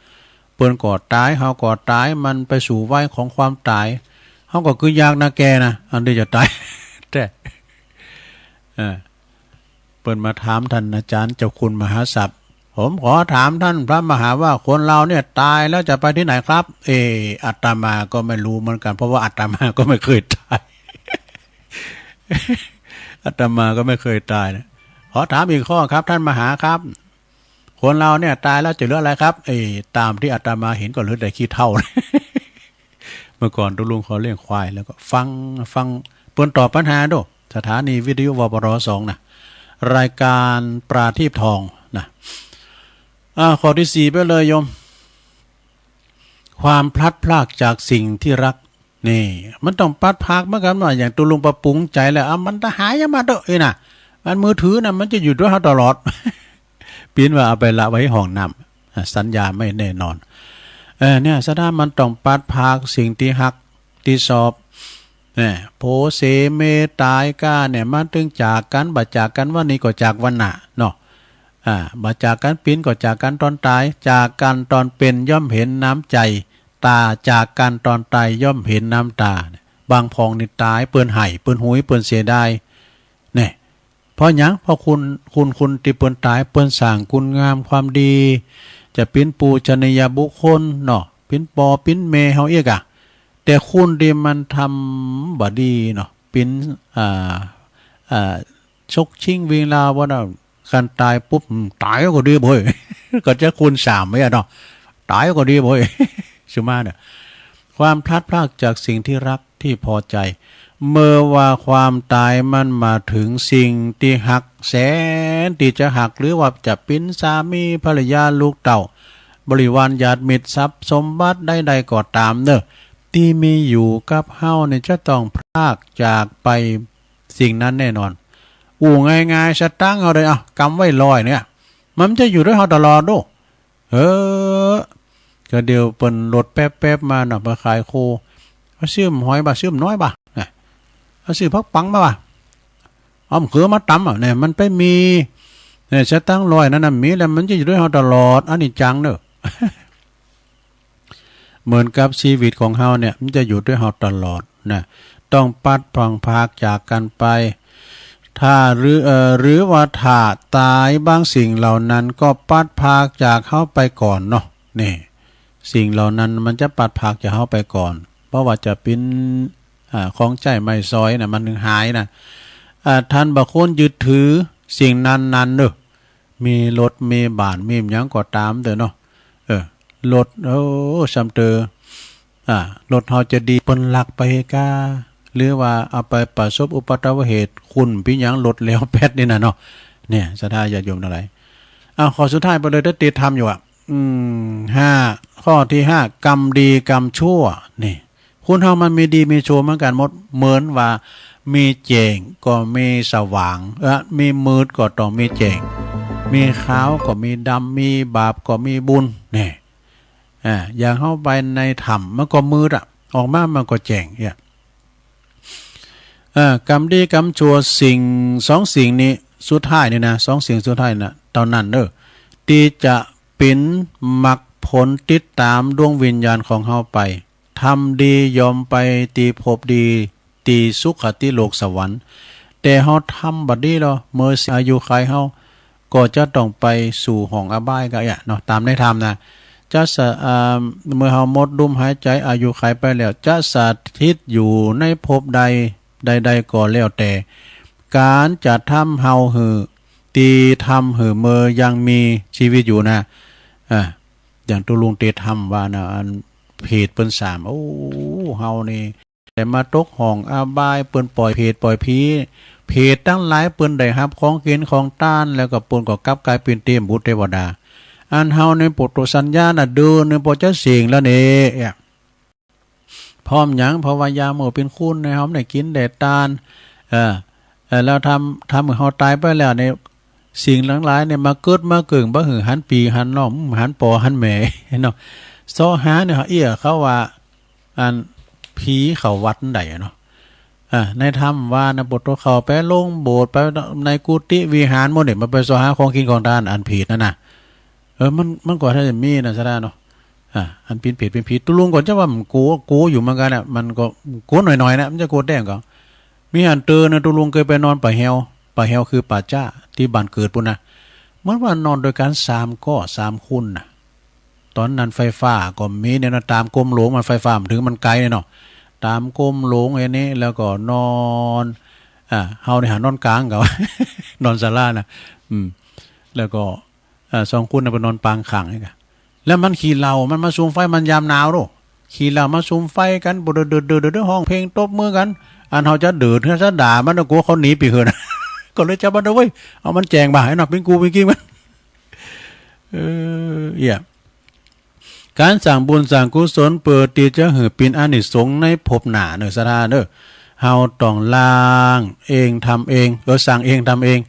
เปิ้นก่อตายเฮาก่อตายมันไปสู่วัยของความตายเฮาก็คือยากนะแกนะอันนี้จะตายแต่เปิ้นมาถามท่านอาจารย์เจ้าคุณมหาศัพท์ผมขอถามท่านพระมหาว่าคนเราเนี่ยตายแล้วจะไปที่ไหนครับอาตมาก็ไม่รู้เหมือนกันเพราะว่าอาตมาก็ไม่เคยตาย อาตมาก็ไม่เคยตายนะขอถามอีกข้อครับท่านมหาครับคนเราเนี่ยตายแล้วจะเหลืออะไรครับตามที่อาตมาเห็นก็เหลือแต่ขี้เท่า เมื่อก่อนตุลุงเขาเลี้ยงควายแล้วก็ฟังเปิ้นตอบปัญหาดูสถานีวิทยุวปร2นะรายการปราทีปทองนะข้อที่4ไปเลยโยมความพลัดพรากจากสิ่งที่รัก นี่มันต้องปัดพักเหมือนกันว่าอย่างตุลุงประปุงใจแล้วมันจะหายยังมาเด้อเอ้ยน่ะอันมือถือน่ะมันจะอยู่ด้วยเขาตลอด ปีนว่าเอาไปละไว้ห้องน้ำสัญญาไม่แน่นอนเนี่ยสถานมันต้องปัดพักสิ่งที่หักที่สอบเนี่ยโพเสเมตายก้าเนี่ยมาตึงจากกันบาจากกันวันนี้ก็จากวันหน้าเนาะบาจากกันปีนก็จากกันตอนตายจากกันตอนเป็นย่อมเห็นน้ำใจตาจากกันตอนตายย่อมเห็นน้ำตาบางพองนี่ตายเปิ้นไห้เปิ้นหุยเปิ้นเสียดายเนี่ยเพราะหยังเพราะคุณที่เปิ้นตายเปิ้นสร้างคุณงามความดีจะเป็นปูชนียบุคคลเนาะเป็นปอเป็นเมเฮาเอียกแต่คุณที่มันทำบ่ดีเนาะเป็นชกชิงเวลาว่าน่ะการตายปุ๊บตายก็ดีบ่ย ก็จะคูณ3ไว้เนาะตายก็ดีบ่ย ใช่มั้ยเนี่ยความพลัดพรากจากสิ่งที่รักที่พอใจเมื่อว่าความตายมันมาถึงสิ่งที่หักแสนที่จะหักหรือว่าจะเป็นสามีภรรยาลูกเต่าบริวารญาติมิตรทรัพย์สมบัติใดๆก็ตามเนอะที่มีอยู่กับเฮาเนี่ยจะต้องพรากจากไปสิ่งนั้นแน่นอนง่ายๆสตั้งเอาเลยกำไว้ลอยเนี่ยมันจะอยู่ด้วยเฮาตลอดดูก็เดี๋ยวเปิ้นรถแป๊บๆมาน่ะมาขายโคซื้อหอยบ่ซื้อน้อยบ่ซื้อพักปังมาบ่เอาเขือมาตำเนี่ยมันไปมีเนี่ยสตั้งลอยนั่นน่ะมีแล้วมันจะอยู่ด้วยเฮาตลอดอันนี้จังเด้อ เหมือนกับชีวิตของเฮาเนี่ยมันจะอยู่ด้วยเฮาตลอดนะต้องปัดพลังพากจากกันไปถ้าหรือว่าถ้าตายบางสิ่งเหล่านั้นก็ปัดพากจากเฮาไปก่อนเนาะนี่สิ่งเหล่านั้นมันจะปัดพากจากเฮาไปก่อนเพราะว่าจะเป็นของใจไม่ซอยน่ะมันถึงหายนะท่านบางคนยึดถือสิ่งนั้นเด้อมีรถมีบ้านมีหยังก็ตามเด้อเนาะรถสำเตอรถเฮาจะดีเปิ้นลักไปกาหรือว่าเอาไปประสบอุบัติเหตุคุณพี่หยังรถแล้วแพทนี่น่ะเนาะเนี่ยศรัทธาญาติโยมทั้งหลายข้อสุดท้ายไปเลยได้ติดธรรมอยู่5ข้อที่5กรรมดีกรรมชั่วนี่คุณเฮามันมีดีมีชั่วเหมือนกันหมดเหมือนว่ามีแจ้งก็มีสว่างมีมืดก็ต้องมีแจ้งมีขาวก็มีดำมีบาปก็มีบุญนี่อย่างเข้าไปในธรรมมันก็มืดออกมามันก็แจ้งเนี่ยกรรมดีกรรมชั่วสิ่ง2สิ่งนี้สุดท้ายนี่นะ2สิ่งสุดท้ายนะตอนนั้นที่จะเป็นมรรคผลติดตามดวงวิญญาณของเฮาไปทำดียอมไปตีภพดีตีสุขติโลกสวรรค์แต่เฮาทำบัดนี้เมื่ออายุขัยเฮาก็จะต้องไปสู่ห้องอบายก็เนาะตามในธรรมนะจะเมื่อเฮาหมดลมหายใจอายุขัยไปแล้วจะสถิตอยู่ในภพใดก็แล้วแต่การจะทำเฮาตีทำเมื่อยังมีชีวิตอยู่นะอย่างตุลุงเตทำว่านะอันเพจเปิ้น3เฮานี่แต่มาตกห้องอบายเปิ้นปล่อยเพจเพจตั้งหลายเปิ้นได้รับของกินของต้านแล้วก็เปิ้นก็กลับกลายเป็นเทพบุตรเทวดาอันเฮาในปุตตสัญญาน่ะเดินในพอจะเสียงแล้วนี่พร้อมหยังเพราะว่ายาหมู่เป็นคุณในเฮาได้กินได้ต้านแล้วทำเฮาตายไปแล้วในสิ่งหลายๆเนี่ยมาเกิดมาเกิงบ่หือหันปีหันน้องหันปอหันแม่เนาะซอหาเนี่ยเขาว่าอันผีเขาวัดใดเนาะในธรรมว่านะบทเขาไปลงโบสถ์ไปในกุฏิวิหารหมดเนี่ยมาไปซอหาของกินของทานอันผิดนั่นน่ะมันก็ถ้าจะมีนะซะได้เนาะอันเป็นผิดตุลุงก่อนจะว่ามันโกอยู่เหมือนกันน่ะมันก็โกหน่อยๆนะมันจะโกแดงก็มีอันเตอนะตุลุงเคยไปนอนป่าแฮวคือป่าจ้าที่บ้านเกิดปุ่นนะเหมือนว่านอนโดยการ3คุณน่ะตอนนั้นไฟฟ้าก็มีเนี่ยนะตามกรมหลวงมันไฟฟ้าถึงมันไกลเนาะตามกรมหลวงอันนี้แล้วก็นอนเฮาเนี่ยหานอนกลางก็ นอนศาลานะแล้วก็2คุณน่ะไปนอนปางขังให้กันแล้วมันขี่เหล้ามันมาซูมไฟมันยามหนาวโดขี่เหล้ามาซูมไฟกันบ่เดือดห้องเพลงตบมือกันอันเฮาจะเดือดเฮาจะด่ามันกลัวเขาหนีไปเหิน ก็เลยจับมันเว้ยเอามันแจงบ่าให้หนักเป็นกูเป็นกิ้งมัน การสั่งบุญสั่งกุศลเปิดตีจะหือปินอานิสงส์ในภพหน้าเด้อสถาเด้อเฮาต้องล้างเองทำเองสั่งเองทำเอง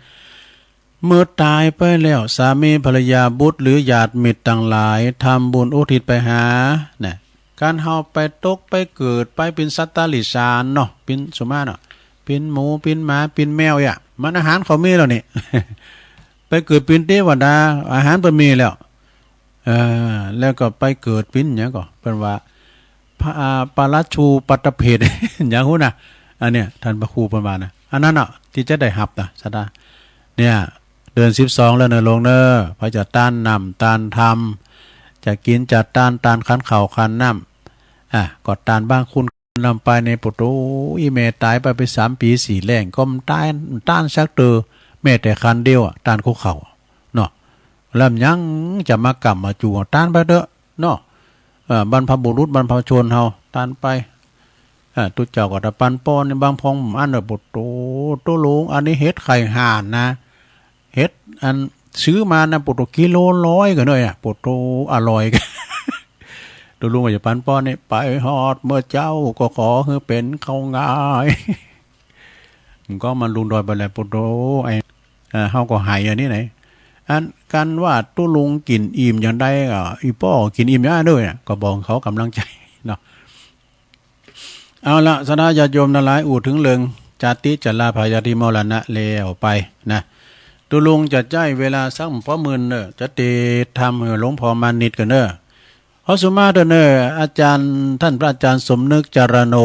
เมื่อตายไปแล้วสามีภรรยาบุตรหรือญาติมิตรต่างหลายทำบุญอุทิศไปหาเนี่ยการเฮาไปตกไปเกิดไปเป็นสัตว์ตาลิสานเนาะเป็นสมมาเนาะเป็นหมูเป็นหมาเป็นแมวอ่ะมันอาหารเขามีแล้วนี่ ไปเกิดเป็นเทวดาอาหารก็มีแล้วแล้วก็ไปเกิดเป็นหยังก็เป็นว่าพระปาราชูปัตตเพท อย่างฮู้น่ะอันเนี้ยท่านพระครูประมาณนะอันนั้นน่ะที่จะได้รับนะสตาเนี่ยเดือน12แล้วเนอะลงเนอะพระจะต้านนำต้านทำจะกินจะต้านคันเข่าคันน้ำก็ต้านบ้างคุณนำไปในปุตโตอีเมตายไป3 ปี4แรงก็ต้านชักเตอแม่แต่คันเดียวต้านคุกเข่าเนาะแล้วยังจะมากลับมาจู่ต้านไปเด้อเนาะบรรพบุรุษบรรพชนเฮาต้านไปตุเจ้าก็ตะปันป้อนในบางพองอันปุตโตตัวลุงอันนี้เฮ็ดไข่ห่านนะเฮ็ดอันซื้อมานะปุตโตกิโล100กันเลยปุตโตอร่อยกันตัวลุงก็จะปันป้อนนี่ไปฮอดเมื่อเจ้าก็ขอให้เป็นเขาง่ายมันก็มันลุงดอยไปแล้วปุตโตไอ้เฮาก็หายอันนี้ไหนอันกันว่าตัวลุงกินอิ่มอย่างใดอีป้อกินอิ่มอย่างด้วยก็บอกเขากำลังใจเนาะเอาละสนาญาติโยมทั้งหลายอู่ถึงเรื่องจาติจัลลาภายาติมรณะแล้วไปนะตัวลุงจะใจเวลาสักพอมื่นเนอะจะตีทำหลวงพ่อมานิดกันเนอะเขาสุมาเนอะอาจารย์ท่านพระอาจารย์สมนึกจารโน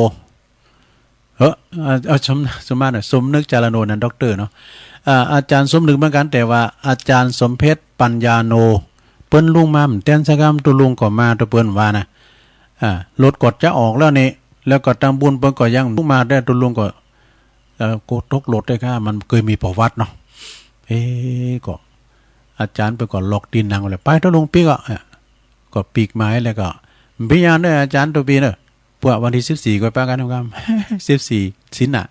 สมมาเนอะสมนึกจารโนนั่นด็อกเตอร์เนาะอาจารย์สมนึกเหมือนกันแต่ว่าอาจารย์สมเพชรปัญญาโนเปิ้นลุงมาเต้นสักคำตัวลุงก็มาตัวเปิ้นว่านะรถกดจะออกแล้วนี่แล้วก็ตามบุญเปิ้นก็ยังลุงมาได้ตัวลุงก็กดตกรถได้ค่ะมันเคยมีประวัติเนาะก็อาจารย์ไปก่อนล็อกดินนางเลยไปตัวลุงปีก็ปีกไม้แล้วก็พิญญาเนี่ยอาจารย์ตัวปีเนอะพวกวันที่14ก็ไปกันนะครับ14สินน่ะ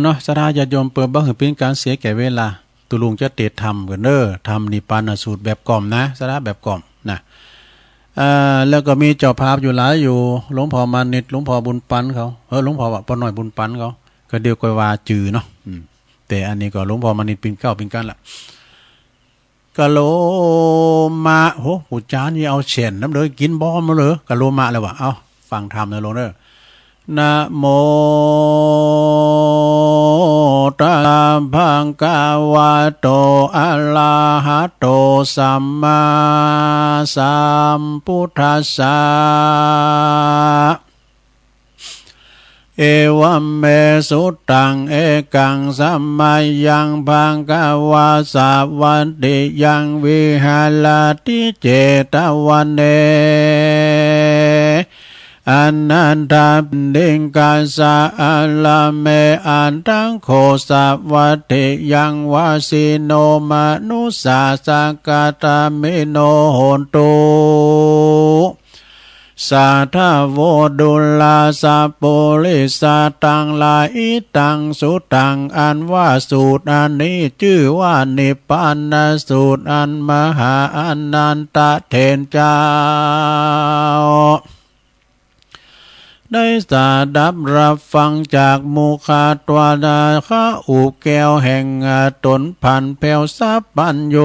เนาะสถาญาติโยมเปิดบ่คือเป็นการเสียแก่เวลาตุลุงจะเตะทำกันเด้อทำนิพพานสูตรแบบกล่อมนะสถาแบบกล่อมนะแล้วก็มีเจ้าภาพอยู่หลายอยู่หลวงพ่อมานิดหลวงพ่อบุญปันเขาหลวงพ่อว่าป้าหน่อยบุญปันเขาก็เดียวก็ว่าจือเนาะแต่อันนี้ก็หลวงพ่อมานิดเป็นกันละกะโลมาโหหูจานนี่เอาเฉ่นน้ำเลยกินบ้อมาเลยกะโลมาเลยวะเอาฟังธรรมนะลงเด้อนะโมตัสสะภะคะวะโตอะระหะโตสัมมาสัมพุทธัสสะเอวัมเมสุตังเอกังสัมมายังภังกวาสาวันติยังวิหารติเจตวันเนอนันตาดิงกาสะอัลลาเมอันตังโคสะวัติยังวาสิโนมนุสาสกตามิโนโหนตุสาธาโวดุลาสาปุริสาตังลาอิตังสุตังอันว่าสูตรอันนี้ชื่อว่านิพพานสูตรอันมหาอนันตเถรเจ้าได้สาดับรับฟังจากมุขตวดาข้าอุแก้วแห่งตนพันแผ่วสับปัญโย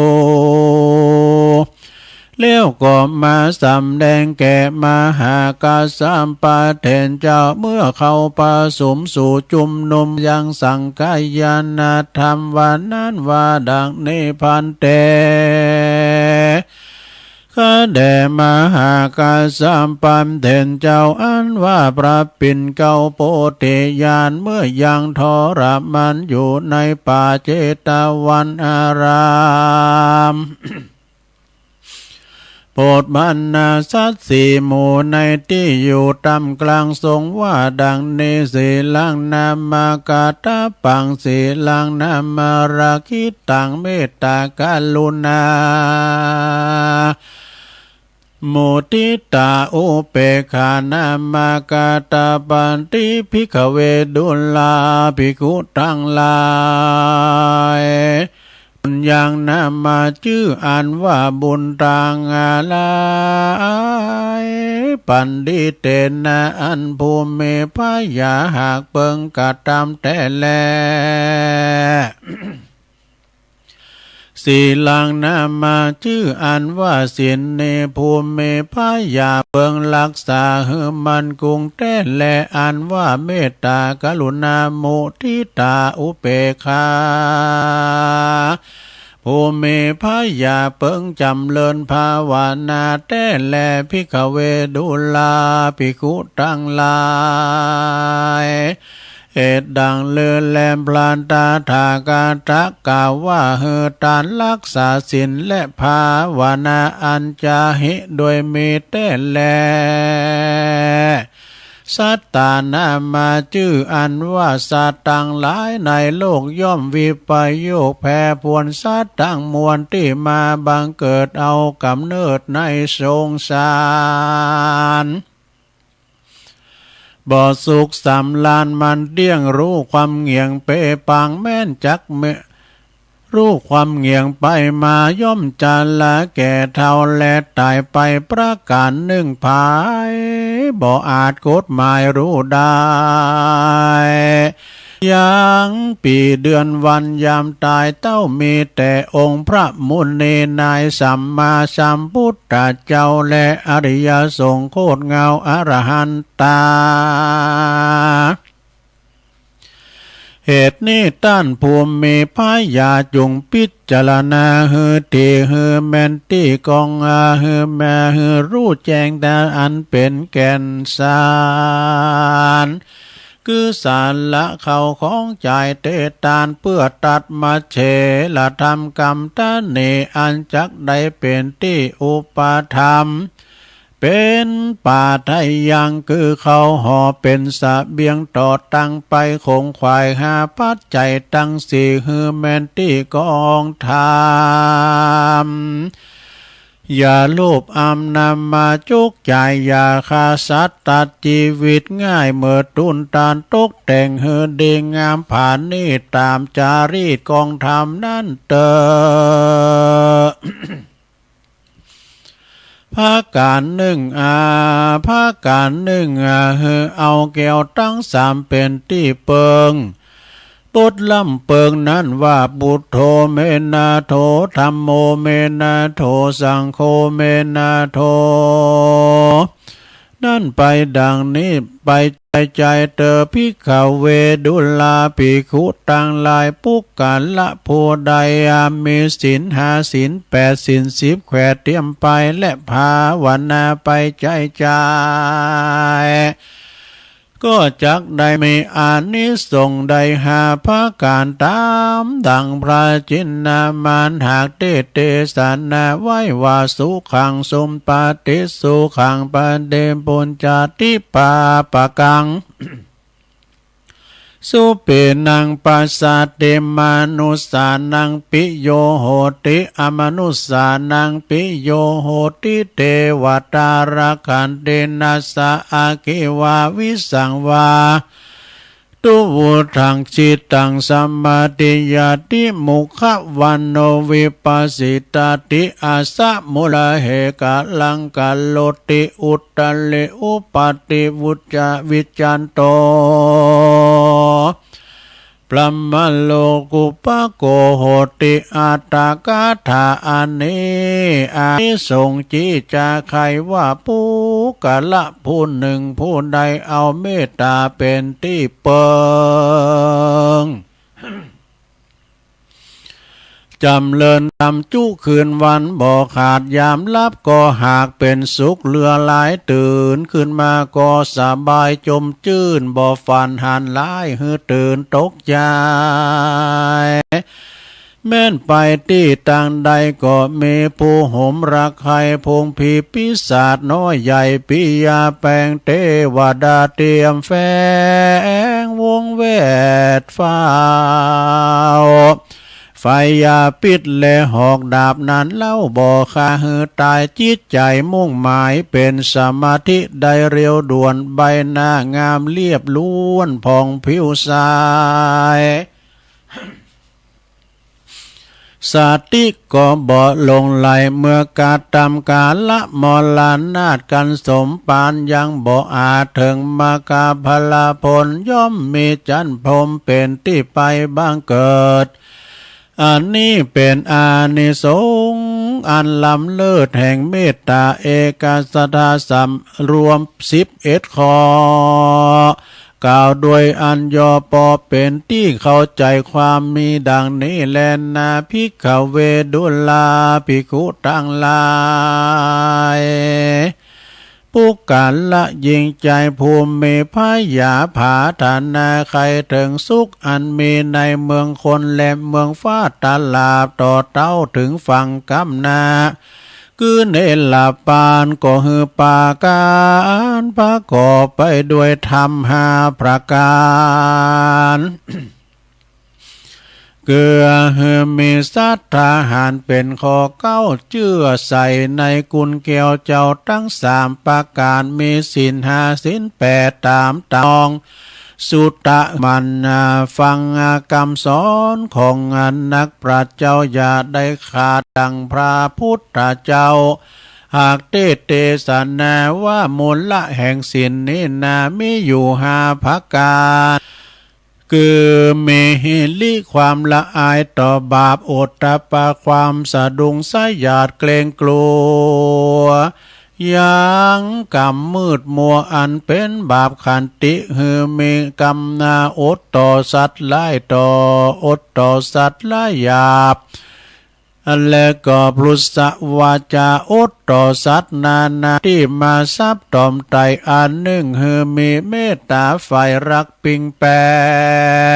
เลี้ยวก็มาสำแดงแก่มหากาสัมปะเทนเจ้าเมื่อเขาประสมสู่จุมนุมยังสังกายนาธรรมวันนั้นว่าดังนี้พันเตข้าแด่มหากาสัมปันเทนเจ้าอันว่าพระปิ่นเก่าโพธิญาณเมื่อยังทรมันอยู่ในป่าเจตวันอารามโปรดบรรณาสัตว์สี่หมู่ในที่อยู่ตำกลางทรงว่าดังนี้สีลังนามากาตาปังสีลังนามาราคิตังเมตตากรุณามุติตาอุเปขานามากาตาปันติภิกขเวดุลาภิกขุทั้งหลาย บุญอย่างนามาชื่ออันว่าบุญต่างอะไรปันดิเตนะอันภูมิพายาหากเปิงกะตามแต่แลสีลังนามาชื่ออันว่าสินเนภูมิพายาเปิงรักษาหือมันกุงแต่แลอันว่าเมตตากรุณามุทิตาอุเบกขาภูมิพายาเปิงจำเลินภาวนาแต่แลภิกขเวดุลาภิกขุตั้งหลายเหตุดังเลือแลมพลานตาถากาตะกล่าวว่าเฮตานรักษาศีลและภาวนาอันจาหิโดยมีแต่แลสัตตานามาชื่ออันว่าสัตว์ต่างหลายในโลกย่อมวิปโยคแผ่พวนสัตว์ทั้งมวลที่มาบังเกิดเอากำเนิดในสงสารบ่สุขสำลานมันเดี้ยงรู้ความเงียงเปปังแม่นจักเมรู้ความเงียงไปมาย่อมจะละแก่เท่าและตายไปประการหนึ่งภายบ่อาจกฎหมายรู้ได้ยังปีเดือนวันยามตายเต้ามีแต่องค์พระมุนีนายสัมมาสัมพุทธเจ้าและอริยสงฆ์โคตรเงาอรหันตาเหตุนี้ต้านภูมิมีพายาจุงพิจารณาฮือตีฮือแมนตีกองฮือแม่ฮือรู้แจ้งแต่อันเป็นแก่นสารคือสารละเขาของใจเตตานเพื่อตัดมาเฉละทำกรรมตาเนอันจักได้เป็นที่อุปธรรมเป็นป่าไทยยังคือเขาห่อเป็นสะเบียงต่อตั้งไปคงควายหาปัจจัยตั้งสี่ฮือแมนตี้กองธรรมอย่าลูบอำนำมาจุกใจอย่าฆ่าสัตว์ตัดชีวิตง่ายเมื่อตุนตานตกแต่งเฮือดีงามผ่านนี่ตามจารีตกองธรรมนั่นเตอภาการหนึ่งภาการหนึ่งเอาแก้วตั้งสามเป็นที่เปิงปุตลำเปิงนั้นว่าบุตโธเมนาโธธัมโมเมนาโธสังโฆเมนาโธนั่นไปดังนี้ไปใจเตอภิกขเวดุลาภิกขุตังหลายปุกกาละโพไดมีศีลห้าศีลแปดศีลสิบแขวดเตรียมไปและภาวนาไปใจก็จักได้มีอานิสงส์ได้หาภาการตามดังพระจินนามานหากเตสันนาไว้ว่าสุขังสมปฏิสุขังปเดมปุญจติปาปะกังสุเปนังปัสสะเตมานุสานังปิโยโหติอมนุสานังปิโยโหติเทวตาราคันเตนะสะอาคิวาวิสังวาตุวุทังจิตตังสัมมาติยาติมุขวันโนวิปัสสิตาติอาสะมุลเหกะลังกะโลติอุตตะเลอุปาติวุจาวิจันโตพระมโลกุปโกโหติอัตตากาถาอันนี้อานิสงส์จิจาใครว่าผู้กะละผู้หนึ่งผู้ใดเอาเมตตาเป็นที่เปิงจำเริญทำจุคืนวันบ่ขาดยามลับก็หากเป็นสุขเลือหลายตื่นขึ้นมาก็สบายจมจื่นบ่ฝันหันหลายฮือตื่นตกใจแม่นไปที่ต่างใดก็มีผู้ห่มรักใครพงผีปีศาจน้อยใหญ่ปิยาแปลงเทวดาเตรียมแฝงวงเวทฟ้าวไฟยาปิดและหอกดาบนั้นเล่าบ่อคาหือตายจิตใจมุ่งหมายเป็นสมาธิได้เร็วด่วนใบหน้างามเรียบล้วนผ่องผิวใส สาติก็บ่ลงไหลเมื่อกาตำกาละมอลานาดกันสมปานยังบ่อาจถึงมากาพลาผลย่อมมีจันพรมเป็นที่ไปบ้างเกิดอันนี้เป็นอานิสงส์อันล้ำเลิศแห่งเมตตาเอกสทาสัมรวม11 ข้อกล่าวด้วยอัญญอปอเป็นที่เข้าใจความมีดังนี้แลนาภิกขเวดุลาภิกขุทั้งหลายผู้กันละยิงใจภูมิมีพยาผาฐานาใครถึงสุขอันมีในเมืองคนและเมืองฟ้าตาลาบต่อเต้าถึงฝั่งกำนาคือเนลาปานก็ฮือปาการประกอบไปด้วยธรรม5 ประการเกือหือมีสัตทาหารเป็นข้อเก้าเชื่อใส่ในกุลเกี่ยวเจ้าทั้ง3 ประการมีศีล5 ศีล8ตามตองสุตตะมันฟังคำสอนของนักปราชญ์เจ้าอย่าได้ขาดดังพระพุทธเจ้าหากเตสนาว่ามูลละแห่งศีลนี้มีอยู่5 ประการคือเมหิลิความละอายต่อบาปโอตตปะความสะดุ้งสยาดเกรงกลัวยังกรรมมืดมัวอันเป็นบาปขันติหือมีกรรมนาอดต่อสัตว์ไล่ต่ออดต่อสัตว์ไล่หยาบและก็พลุสวาจาอดต่อสัตว์นานาที่มาซับตอมไตอันหนึ่งหือมีเมตตาไฟรักปิงแป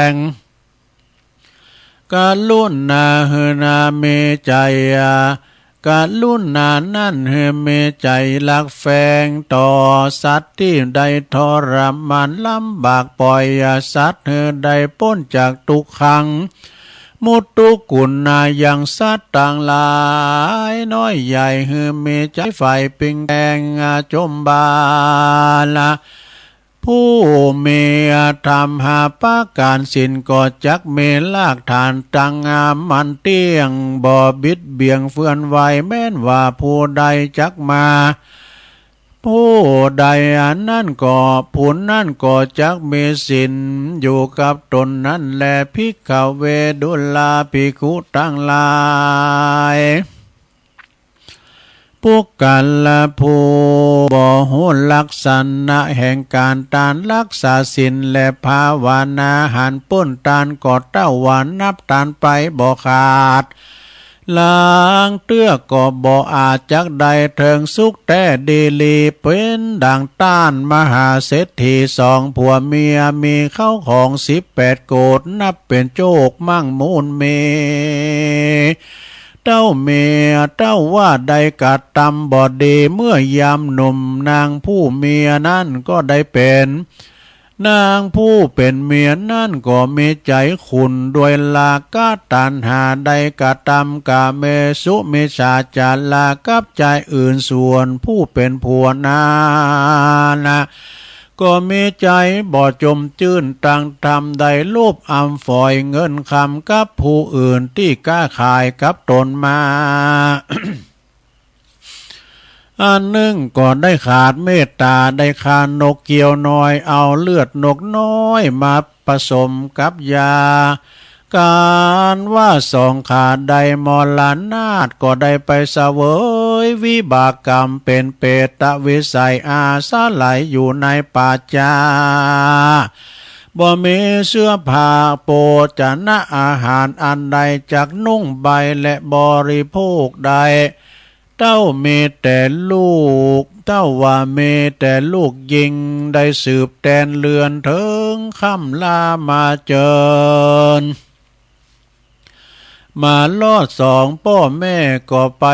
งกาลุนาหือนาเมใจกาลุนานั่นเฮเมใจลักแฝงต่อสัตว์ที่ได้ทรมานลำบากปล่อยสัตว์เฮได้พ้นจากทุกขังมุตตุกุณนายังสัตว์ต่างหลายน้อยใหญ่เฮเมใจไฟปิงแดงจมบาละผู้มีธรรม5 ประการศีลก็จักเมลากฐานตั้งมันเตี้ยงบ่บิดเบี่ยงเฟื่อนไหวแม้นว่าผู้ใดจักมาผู้ใดนั่นก็ผู้นั่นก็จักมีศีลอยู่กับตนนั้นแลภิกขเวดุลาภิกขุทั้งหลายผู้กันละผู้บ่หูลักษณะแห่งการตานรักษาศีลและภาวนาหันป้นตานกอดเต้าวันนับตานไปบ่ขาดล้างเตื้อก็บ่อาจจักใดเถิงสุขแต่ดีลีเป็นดังต้านมหาเศรษฐี2 ผัวเมียมีเข้าของ18 โกฏนับเป็นโจกมั่งมูลเมเต้าเมียเต้าว่าใดกัดตำบอดีเมื่อยามหนุ่มนางผู้เมียนั่นก็ได้เป็นนางผู้เป็นเมียนั่นก็มีใจขุนด้วยลากาตันหาใดกัดตำกาเมสุเมชาจาลากับใจอื่นส่วนผู้เป็นผัวนานะก็มีใจบ่จมจื้นตังทำใดรูปอำฝอยเงินคำกับผู้อื่นที่กล้าขายกับตนมา อันหนึ่งก็ได้ขาดเมตตาได้คานกเกี่ยวน้อยเอาเลือดนกน้อยมาผสมกับยาการว่า2 ขาดใดมรณาถก็ได้ไปเสวยวิบากกรรมเป็นเปตวิสัยอาสาไหลอยู่ในป่าจาบ่มีเสื้อผ้าโภชนะอาหารอันใดจากนุ่งใบและบริโภคใดเต้ามีแต่ลูกเต้าว่ามีแต่ลูกยิงได้สืบแดนเลือนถึงค่ำลามาเจิญมาลอด2 พ่อแม่ก็ไป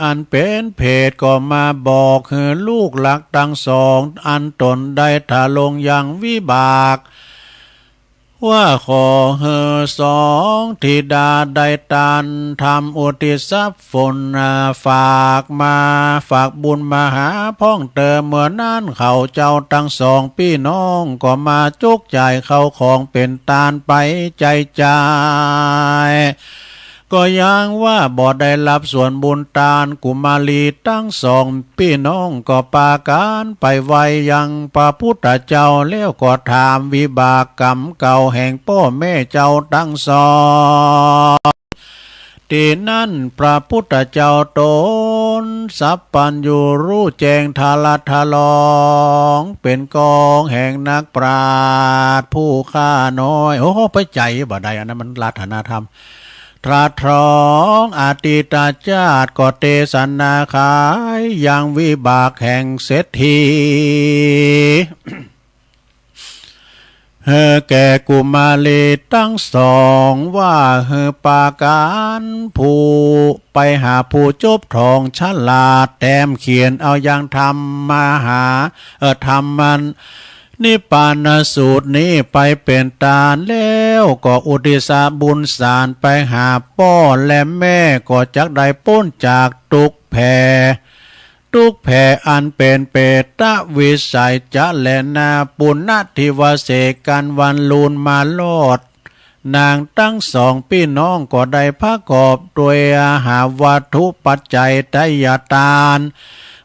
อันเป็นเพศก็มาบอกให้ลูกหลักทั้ง2 อันตนได้ถาลงอย่างวิบากว่าขอเฮ2 ธิดาได้ตานทำอุทิศฝนฝากบุญมาหาพ้องเติมเมื่อนั้นเขาเจ้าทั้ง2 พี่น้องก็มาจุกจ่ายเขาของเป็นตานไปใจ ก็ยังว่าบ่ได้รับส่วนบุญตานกุมารีตั้งสองพี่น้องก็ปาการไปไวยังพระพุทธเจ้าแล้วก็ถามวิบากกรรมเก่าแห่งพ่อแม่เจ้าตั้งสองทีนั้นพระพุทธเจ้าตนสัพพัญญูรู้แจ้งทาลัทลองเป็นกองแห่งนักปราชญ์ผู้ข้าน้อยโอ้ไปใจบ่ได้อันนั้นมันลัทธนาธรรมตรัสร้องอาติตาชาติก็เตสนาขายยังวิบากแห่งเศรษฐีแก่กุมารีตั้งสองว่าปาการผู้ไปหาผู้จบทองฉลาดแต้มเขียนเอายังทำมาหาทำมันนิพพานสูตรนี้ไปเป็นตาลแล้วก็อุทิศบุญสารไปหาพ่อและแม่ก็จักได้พ้นจากทุกข์แผ่ทุกแผ่อันเป็นเปตะวิสัยจะแลนาปุณณทิวเสกันวันลูนมาโลดนางตั้งสองพี่น้องก็ได้พระกอบด้วยอาหารวัตถุปัจจัยไตยทาน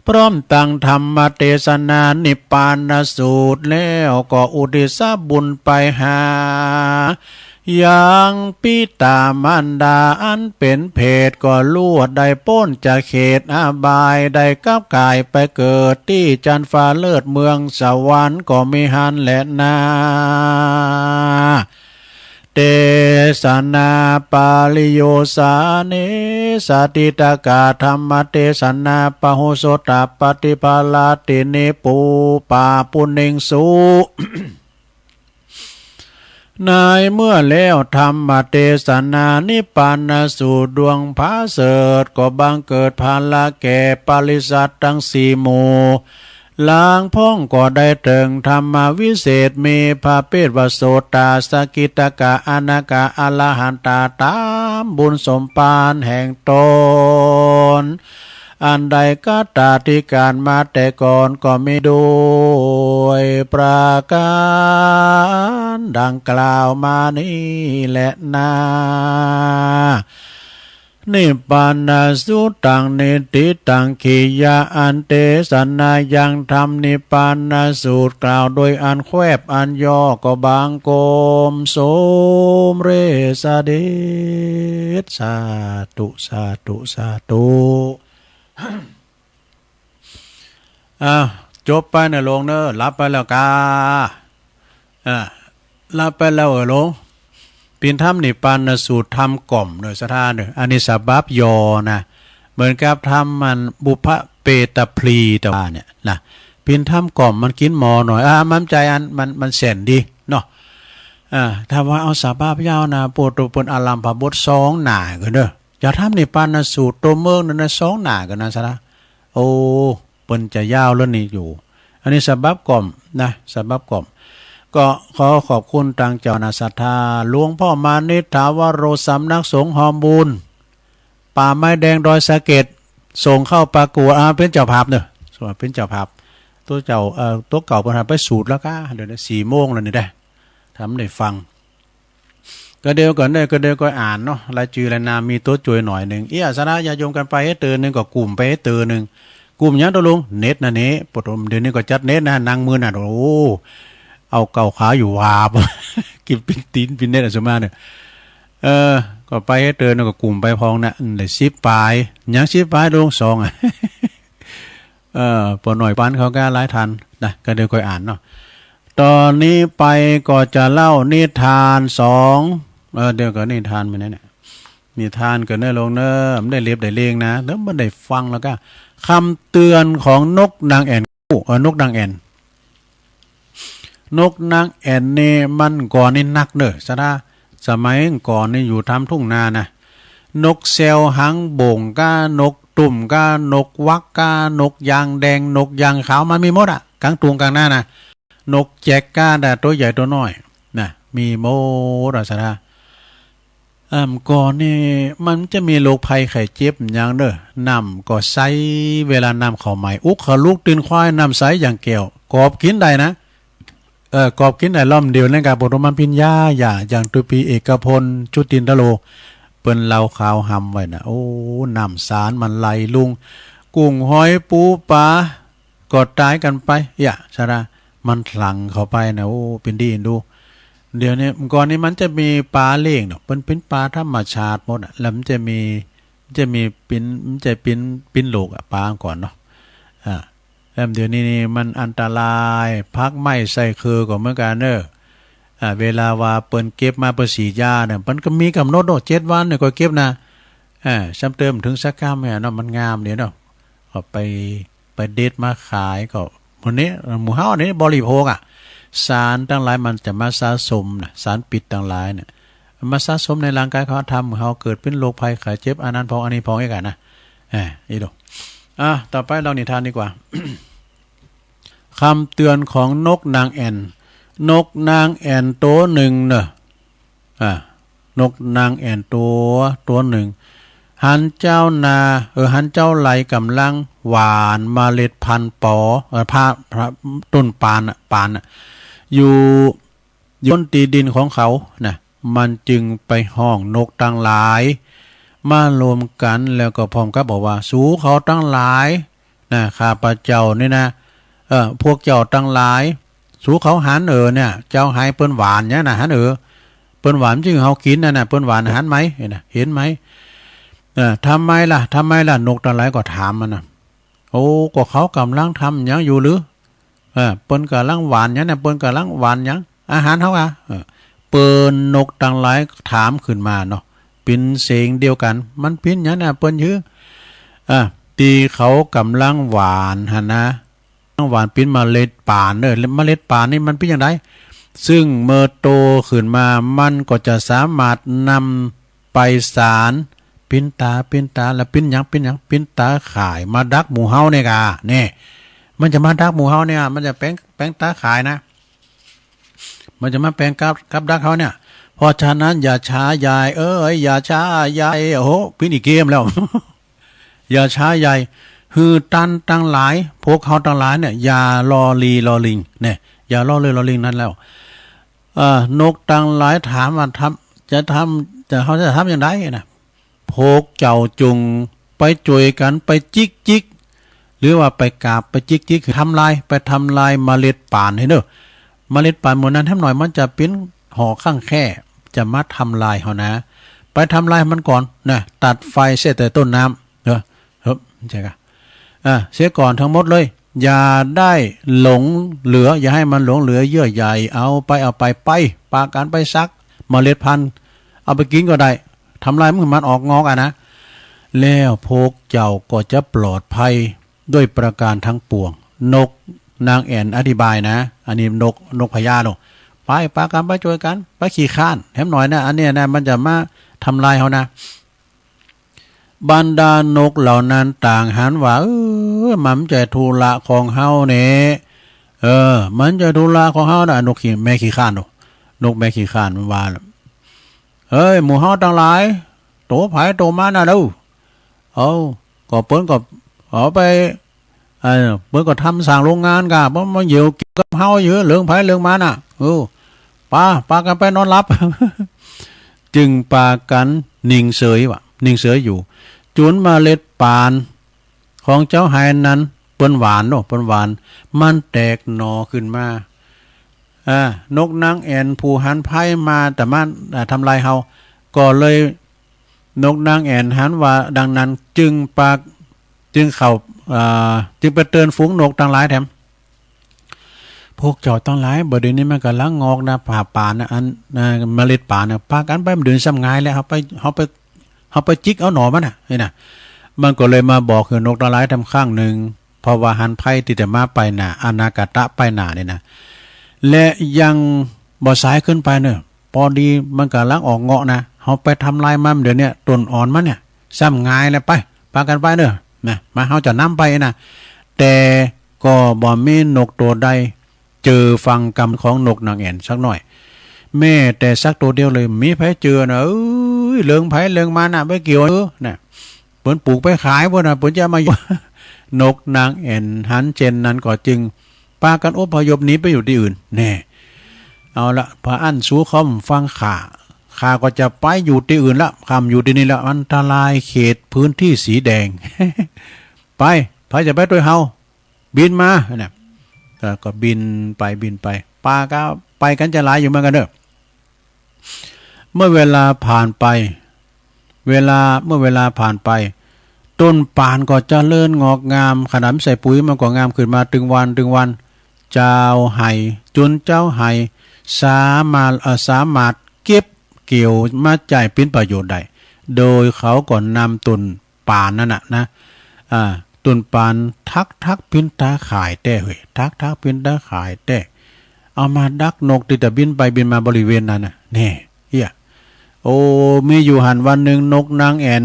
พร้อมตั้งธรรมเทศนานิพพานสูตรแล้วก็อุทิศบุญไปหายังปิตามารดาอันเป็นเพศก็ลวดได้พ้นจากเขตอาบายได้กับกายไปเกิดที่จันฟ้าเลิศเมืองสวรรค์ก็มีหันและนาเตสนาปาลิโยสาเนสติตากาธรรมเตสนาปโหโสตปฏิภาลาติเนปูปาปุเนงสุ นายเมื่อแล้วธรรมเทศนานิพพานสู่ดวงพระเสดก็บังเกิดภาละแก่ปริสัตทั้งสี่หมู่ล้างพ้องก็ได้ถึงธรรมวิเศษมีพระเพศวโสตาสกิตกะอนากะอรหันตาตามบุญสมปานแห่งตนอันใดก็ตาที่การมาแต่ก่อนก็มีด้วยประการดังกล่าวมานี้แหละนานิพพานสุตังนิติตังขียาอันเตสนายังธรรมนิพพานสูตรกล่าวโดยอันแควบอันย่อก็บางโกมโสมเรสเดชสาธุสาธุสาธุจบไปนะลงเนอะรับไปแล้วการับไปแล้วลงปีนถ้ำนิพพานสูตรทำกล่อมเนอะสถานเนอะอันนี้สาบับยอนะเหมือนกับทำมันบุพเปตพลีแต่ว่าเนี่ยนะปีนถ้ำกล่อมมันกินหมอหน่อยมั่นใจอันมันแสนดีเนาะถ้าว่าเอาสาบับยาวนะปวดตัวปนอารามพบทสองหนากันเนอะจะทำนิพพานสูตรตัวเมืองนั่นนะสองหนากันนะสนะโอ้เปิ้นจะยาวแล้วนี่อยู่อันนี้สาบับกล่อมนะสาบับกล่อมก็ขอขอบคุณทางเจ้านาศรัทธาหลวงพ่อมานิถาวโรสำนักสงฆ์หอมบุญป่าไม้แดงดอยสะเก็ดส่งเข้าปากกัวเป็นเจ้าภาพเนอะส่วนเป็นเจ้าภาพตัวเจ้าตัวเก่าประธานไปสูตรแล้วก็เดี๋ยว4 โมงแล้วนี่ได้ทำได้ฟังก็เดียวก่อนเนี่ยก็เดียวก็อ่านเนาะรายชื่อรายนามมีตัวจ่วยหน่อยหนึ่งสาระญาโยมกันไปให้เตือนหนึ่งก็กลุ่มไปให้เตือนหนึ่งกลุ่มยังตัวลุงเน็ตนะเนี้ปฐมเดี๋ยวนี้ก็จัดเน็ตนะนางมือน่ะโอ้เอาเก่าขาอยู่วาบ กินปินตีนปินเน็ตอะไรมาเนี่ยก็ไปให้เตือนก็กลุ่มไปพองนะเลย10 ปลายยัง10 ปลายลุง2ปนหน่อยปันเขาก็หลายทันนะก็เดี๋ยวค่อยอ่านเนาะตอนนี้ไปก็จะเล่านิทาน2เดี๋ยวก็นิทานไปไหนเนี่ยนิทานก็เนื้อลงเนื้อไม่ได้เลียบได้เลงนะแล้วไม่ได้ฟังแล้วก็คำเตือนของนกนางแอ่นนกนางแอ่นนกนางแอ่นนี่มันก่อนนี่นักเนอะสมัยก่อนนี่อยู่ทำทุ่งนานะนกเซลหังบ่งก้านกตุ่มก้านกวักก้านกยางแดงนกยางขาวมันมีหมดอ่ะกลางตุงกลางหน้านะนกแจกก้าแต่ตัวใหญ่ตัวน้อยนะมีโมราสนาก่อนนี่มันจะมีโรคภัยไข้เจ็บอย่างเด้อนำก็ใสเวลานำเข้าใหม่อุกขลุกตื่นควายนำใสอย่างแก้วกอบกินได้นะกอบกินได้ล่อมเดียวในการปฐมพิญญาอย่างตุปีเอกพลชุตินทโล เปิ้นเล่าข่าวหำไว้นะโอ้น้ำสารมันไหลลุงกุ้งหอยปูปลากอดตายกันไปอย่าชะระมันหลังเข้าไปนะโอ้เป็นดีดูเดี๋ยวนี้ก่อนนี้มันจะมีปลาเลี้ยงเนาะเป็นปลาธรรมชาติหมดอ่ะแล้วมันจะมีปิ้นโลกอ่ะปลาก่อนเนาะแล้วเดี๋ยวนี้นี่มันอันตรายพักไม่ใส่คือก็เหมือนกันเนอะเวลาว่าเปิ้นเก็บมาเปิ้นสียาเนี่ยเปิ้นก็มีกำหนดเนาะ7 วันเนี่ยก็เก็บนะซ้ำเติมถึงสักกามเนี่ยเนาะมันงามเนี่ยเนาะก็ไปเด็ดมาขายก็วันนี้หมู่เฮานี่บริโภคสารทั้งหลายมันจะมาสะสมนะสารปิดทั้งหลายเนี่ยมาสะสมในร่างกายเขาทำเฮาเกิดเป็นโรคภัยไข้เจ็บอันนั้นพองอันนี้พองอีกนะอีดูต่อไปเรานิทานดีกว่า คำเตือนของนกนางแอ่นนกนางแอ่นตัวหนึ่งเนอะนกนางแอ่นตัวหนึ่งหันเจ้าหันเจ้าไหลกำลังหวานเมล็ดพันธุ์ปอต้นปานอยู่ต้นตีดินของเขานะมันจึงไปห้องนกตั้งหลายมารวมกันแล้วก็พร้อมกับบอกว่าสูเขาตั้งหลายนะข้าพเจ้านี่นะพวกเจ้าตั้งหลายสูเขาหันเนี่ยเจ้าให้เปิ้นหวานเนี่ยนะหันเปิ้นหวานจึงเขากินนะเปิ้นหวานหันไหมเห็นไหมทำไมล่ะนกตั้งหลายก็ถามมันนะโอ้ก็เขากำลังทำยังอยู่หรือเปิ้นกำลังหวานยังนะเปิ้นกำลังหวานยังอาหารเขาเปิ้นนกตั้งหลายถามขึ้นมาเนาะเป็นเสียงเดียวกันมันเป็นยังนะเปิ้นชื่อตีเขากำลังหวานฮะนะหวานเป็นเมล็ดป่านเมล็ดป่านนี่มันเป็นอย่างไรซึ่งเมื่อโตขึ้นมามันก็จะสามารถนำไปสารปิ้นตาแล้วปิ้นยังตาขายมาดักหมูเฮาเนี่ยกะเนี่ยมันจะมาดักหมูเฮาเนี่ยมันจะแป้งตาขายนะมันจะมาแป้งกับดักเขาเนี่ยเพราะฉะนั้นอย่าช้ายายอย่าช้ายายโอ้โหปิ้นอีกเกมแล้ว อย่าช้ายายคือตั้งหลายพวกเขาตั้งหลายเนี่ยอย่ารอลิงเนี่ยอย่ารอลิงนั่นแล้วนกตั้งหลายถามว่าเขาจะทำอย่างไรนะพวกเจ้าจงไปจ่วยกันไปจิกหรือว่าไปกาบไปจิกคือทำลายเมล็ดป่านให้เนอะเมล็ดป่านหมดนั้นทำหน่อยมันจะเป็นห่อข้างแค่จะมาทำลายเขานะไปทำลายมันก่อนนะตัดไฟเสียแต่ต้นน้ำใช่ค่ะเสียก่อนทั้งหมดเลยอย่าได้หลงเหลืออย่าให้มันหลงเหลือเยื่อใหญ่เอาไปปากันไปซักเมล็ดพันธุ์เอาไปกินก็ได้ทำลายมันออกงอกนะแล้วพวกเจ้าก็จะปลอดภัยด้วยประการทั้งปวงนกนางแอ่นอธิบายนะอันนี้นกพญาเนาะไปปากันไปช่วยกันไปขี่ข้านแถมหน่อยนะอันนี้นะมันจะมาทำลายเขานะบรรดานกเหล่านั้นต่างหันว่ามันจะธุระของเฮาเนี่ยมันจะธุระของเฮานะนกแม่ขี้ข้านนกแม่ขี้ข้านมันว่าหมู่เฮาต่างหลายโตไผโตมาน่ะดูก็เปิ้นก็เอาไปเปิ้นก็ทำสร้างโรงงานกะบ่มาเหี่ยวกับเฮาอยู่เรื่องไผเรื่องมันน่ะปากันไปนอนหลับ จึงปากันนิ่งเฉยอยู่จนเมล็ดปานของเจ้าหายนั้นเปิ้นหวานมันแตกหน่อขึ้นมานกนางแอ่นผู้หันไพ่มาแต่มันทำลายเฮาก็เลยนกนางแอ่นหันว่าดังนั้นจึงไปเตือนฝูงนกต่างหลายแถมพวกเจ้าต่างหลายบ่เดี๋ยวนี้มันกำลังงอกนะผ่าป่านะอันเมล็ดป่านะพากันไปมันเดินซ้ำงายแล้วเขาไปจิกเอาหน่อมันนี่นะมันก็เลยมาบอกคือนกต่างหลายทำข้างหนึ่งเพราะว่าหันไพ่ที่จะมาไปน่ะอนาคตะไปน่ะนี่นะและยังบ่สายขึ้นไปเนอะพอดีมันกำลังออกเงาะนะเขาไปทำลายมันเดี๋ยวนี้ต้นอ่อนมันเนี่ยซ้ำงายแล้วไปพากันไปเนอะนะมาเขาจะนำไปนะแต่ก็บ่มีนกตัวใดเจอฟังกรรมของนกนางแอ่นสักหน่อยแม่แต่สักตัวเดียวเลยมีไผเจอนะเรื่องไผเรื่องมันน่ะไม่เกี่ยวนะเปิ้นปลูกไปขายบ่น่ะเปิ้นจะมานกนางแอ่นหันเจนนั้นก็จึงพากันอพยพหนีไปอยู่ที่อื่นแน่เอาละพระอั้นสู้คอมฟังข ข้าก็จะไปอยู่ที่อื่นละข้ามอยู่ที่นี่ละอันตรายเขตพื้นที่สีแดง ไปพายจะไปด้วยเฮาบินมาเนี่ยก็บินไปปลาก็ไปกันจะหลายอยู่เหมือนกันเด้อเมื่อเวลาผ่านไปเมื่อเวลาผ่านไปต้นปานก็เจริญงอกงามขนาดใส่ปุ๋ยมันก็งามขึ้นมาถึงวันเจ้าไห่จนเจ้าไห่สามารถเก็บเกี่ยวมาจ่ายเป็นประโยชน์ได้โดยเขาก่อนนำต้นปานนั่นนะต้นปานทักพินตาขายแต่เฮ้ยทักพินตาขายแต่เอามาดักนกที่จะบินไปบินมาบริเวณนั้นน่ะนี่เฮียโอ้มีอยู่หันวันหนึ่งนกนางแอ่น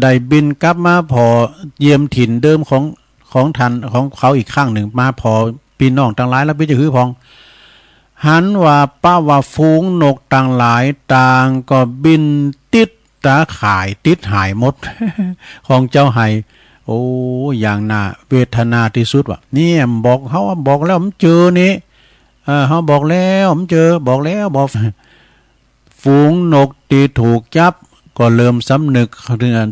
ได้บินกลับมาพอเยี่ยมถิ่นเดิมของทันของเขาอีกข้างหนึ่งมาพอปีน้องต่างหลายแล้วพี่จะหือพองหันว่าป้าว่าฟูงนกต่างหลายต่างก็บินติดตาข่ายติดหายหมด ของเจ้าไห่โอ้อย่างน่าเวทนาที่สุดว่ะนี่บอกเขาบอกแล้วผมเจอนี่เขาบอกแล้วผมเจอบอกแล้วบอกฝูงนกที่ถูกจับก็เริ่มสำนึก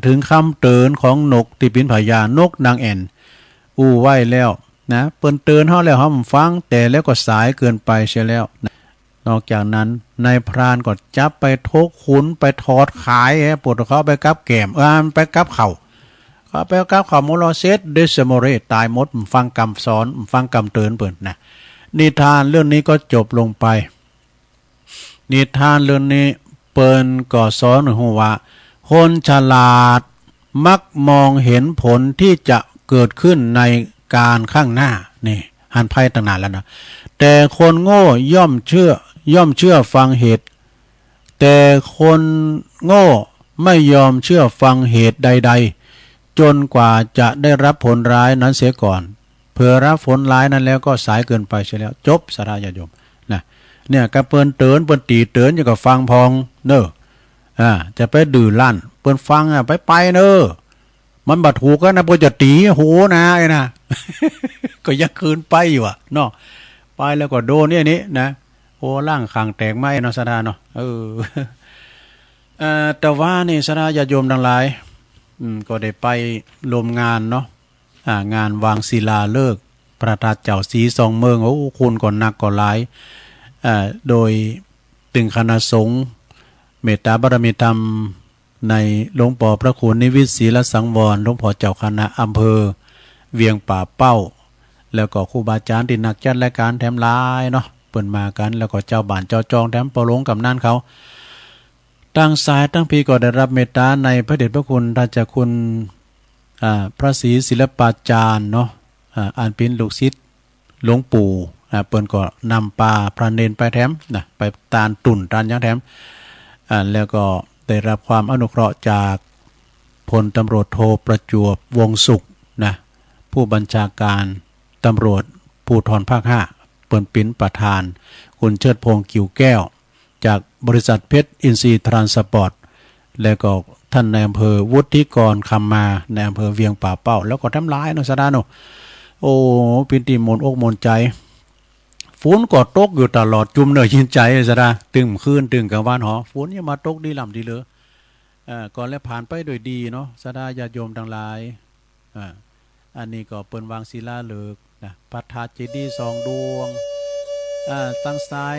ถึงคำเตือนของนกที่เป็นพญานกนางแอ่นไว้แล้วนะเปิ้นเตือนเขาแล้วเขาฟังแต่แล้วก็สายเกินไปเสียแล้วนอกจากนั้นนายพรานก็จับไปทกขุนไปทอดขายปวดเขาไปกับแกมไปกับเขาไปกับเขาโมโลเซตเดซโมเรตายหมดฟังคำสอนฟังคำเตือนเปิ่นนะนิทานเรื่องนี้ก็จบลงไปนิทานเรื่องนี้เปิ้นก็สอนหัวว่าคนฉลาดมักมองเห็นผลที่จะเกิดขึ้นในการข้างหน้านี่หันไพ่ตั้งนานแล้วนะแต่คนโง่ย่อมเชื่อฟังเหตุแต่คนโง่ไม่ยอมเชื่อฟังเหตุใดๆจนกว่าจะได้รับผลร้ายนั้นเสียก่อนเผื่อรับผลร้ายนั้นแล้วก็สายเกินไปเสียแล้วจบสาราญาโยมนะเนี่ยกระเปิ้นเตือนเปิ้นตีเตือนอยู่กับฟังพองเนอจะไปดื้อลั่นเปิ้นฟังไปเนอมันบัดถูกก็นะเปิ้นจะตีโหนะไอ้นะ ก็ยังคืนไปอยู่อ่ะเนาะไปแล้วก็โดนเนี่ยนี้นะโอ้ล่างคางแตกไหมเนาะสาราเนาะแต่ว่านี่สาราญาโยมทั้งหลายก็ได้ไปรวมงานเนาะงานวางศิลาฤกษ์พระธาตุเจ้าศรีสองเมืองโอ้คุณก่อนหนักก่อนหลายโดยตึงคณะสงฆ์เมตตาบารมีธรรมในหลวงปู่พระคุณนิวิตศรีละสังวรหลวงพ่อเจ้าคณะอำเภอเวียงป่าเป้าแล้วก็ครูบาอาจารย์ที่นักจัดรายการแถมหลายเนาะเปิ่นมากันแล้วก็เจ้าบ้านเจ้าจองแถมปอหลงกับนั่นเขาตั้งสายตั้งปีก็ได้รับเมตตาในพระเดชพระคุณราชคุณพระศรีศิลปาจารย์เนาะอันเป็นลูกศิษย์หลวงปู่เปิ้นก็นำปลาพระเนนไปแถมนะไปตานตุ่นตานยังแถมแล้วก็ได้รับความอนุเคราะห์จากพลตำรวจโทประจวบวงสุขนะผู้บัญชาการตำรวจภูธรภาค5เปิ้นเป็นประธานคุณเชิดพงษ์กิ่วแก้วจากบริษัทเพชรอินทรีย์ทรานสปอร์ตแล้วก็ท่านในอำเภอวุฒิกรคำมาในอำเภอเวียงป่าเป้าแล้วก็ทำร้ายเนาะสะดาเนาะโอ้ปิติมนอกมนใจฝนก็ตกอยู่ตลอดจุ่มเนยยินใจสะดาตึงคืนตึงกลางวันหอฝนยังมาตกดีลำดีเลยก่อนแล้วผ่านไปโดยดีเนาะสะดาญาติโยมทั้งหลายอันนี้ก็เปิ้นวางศิลาฤกษ์นะพระธาตุเจดีย์2 ดวงตั้งซ้าย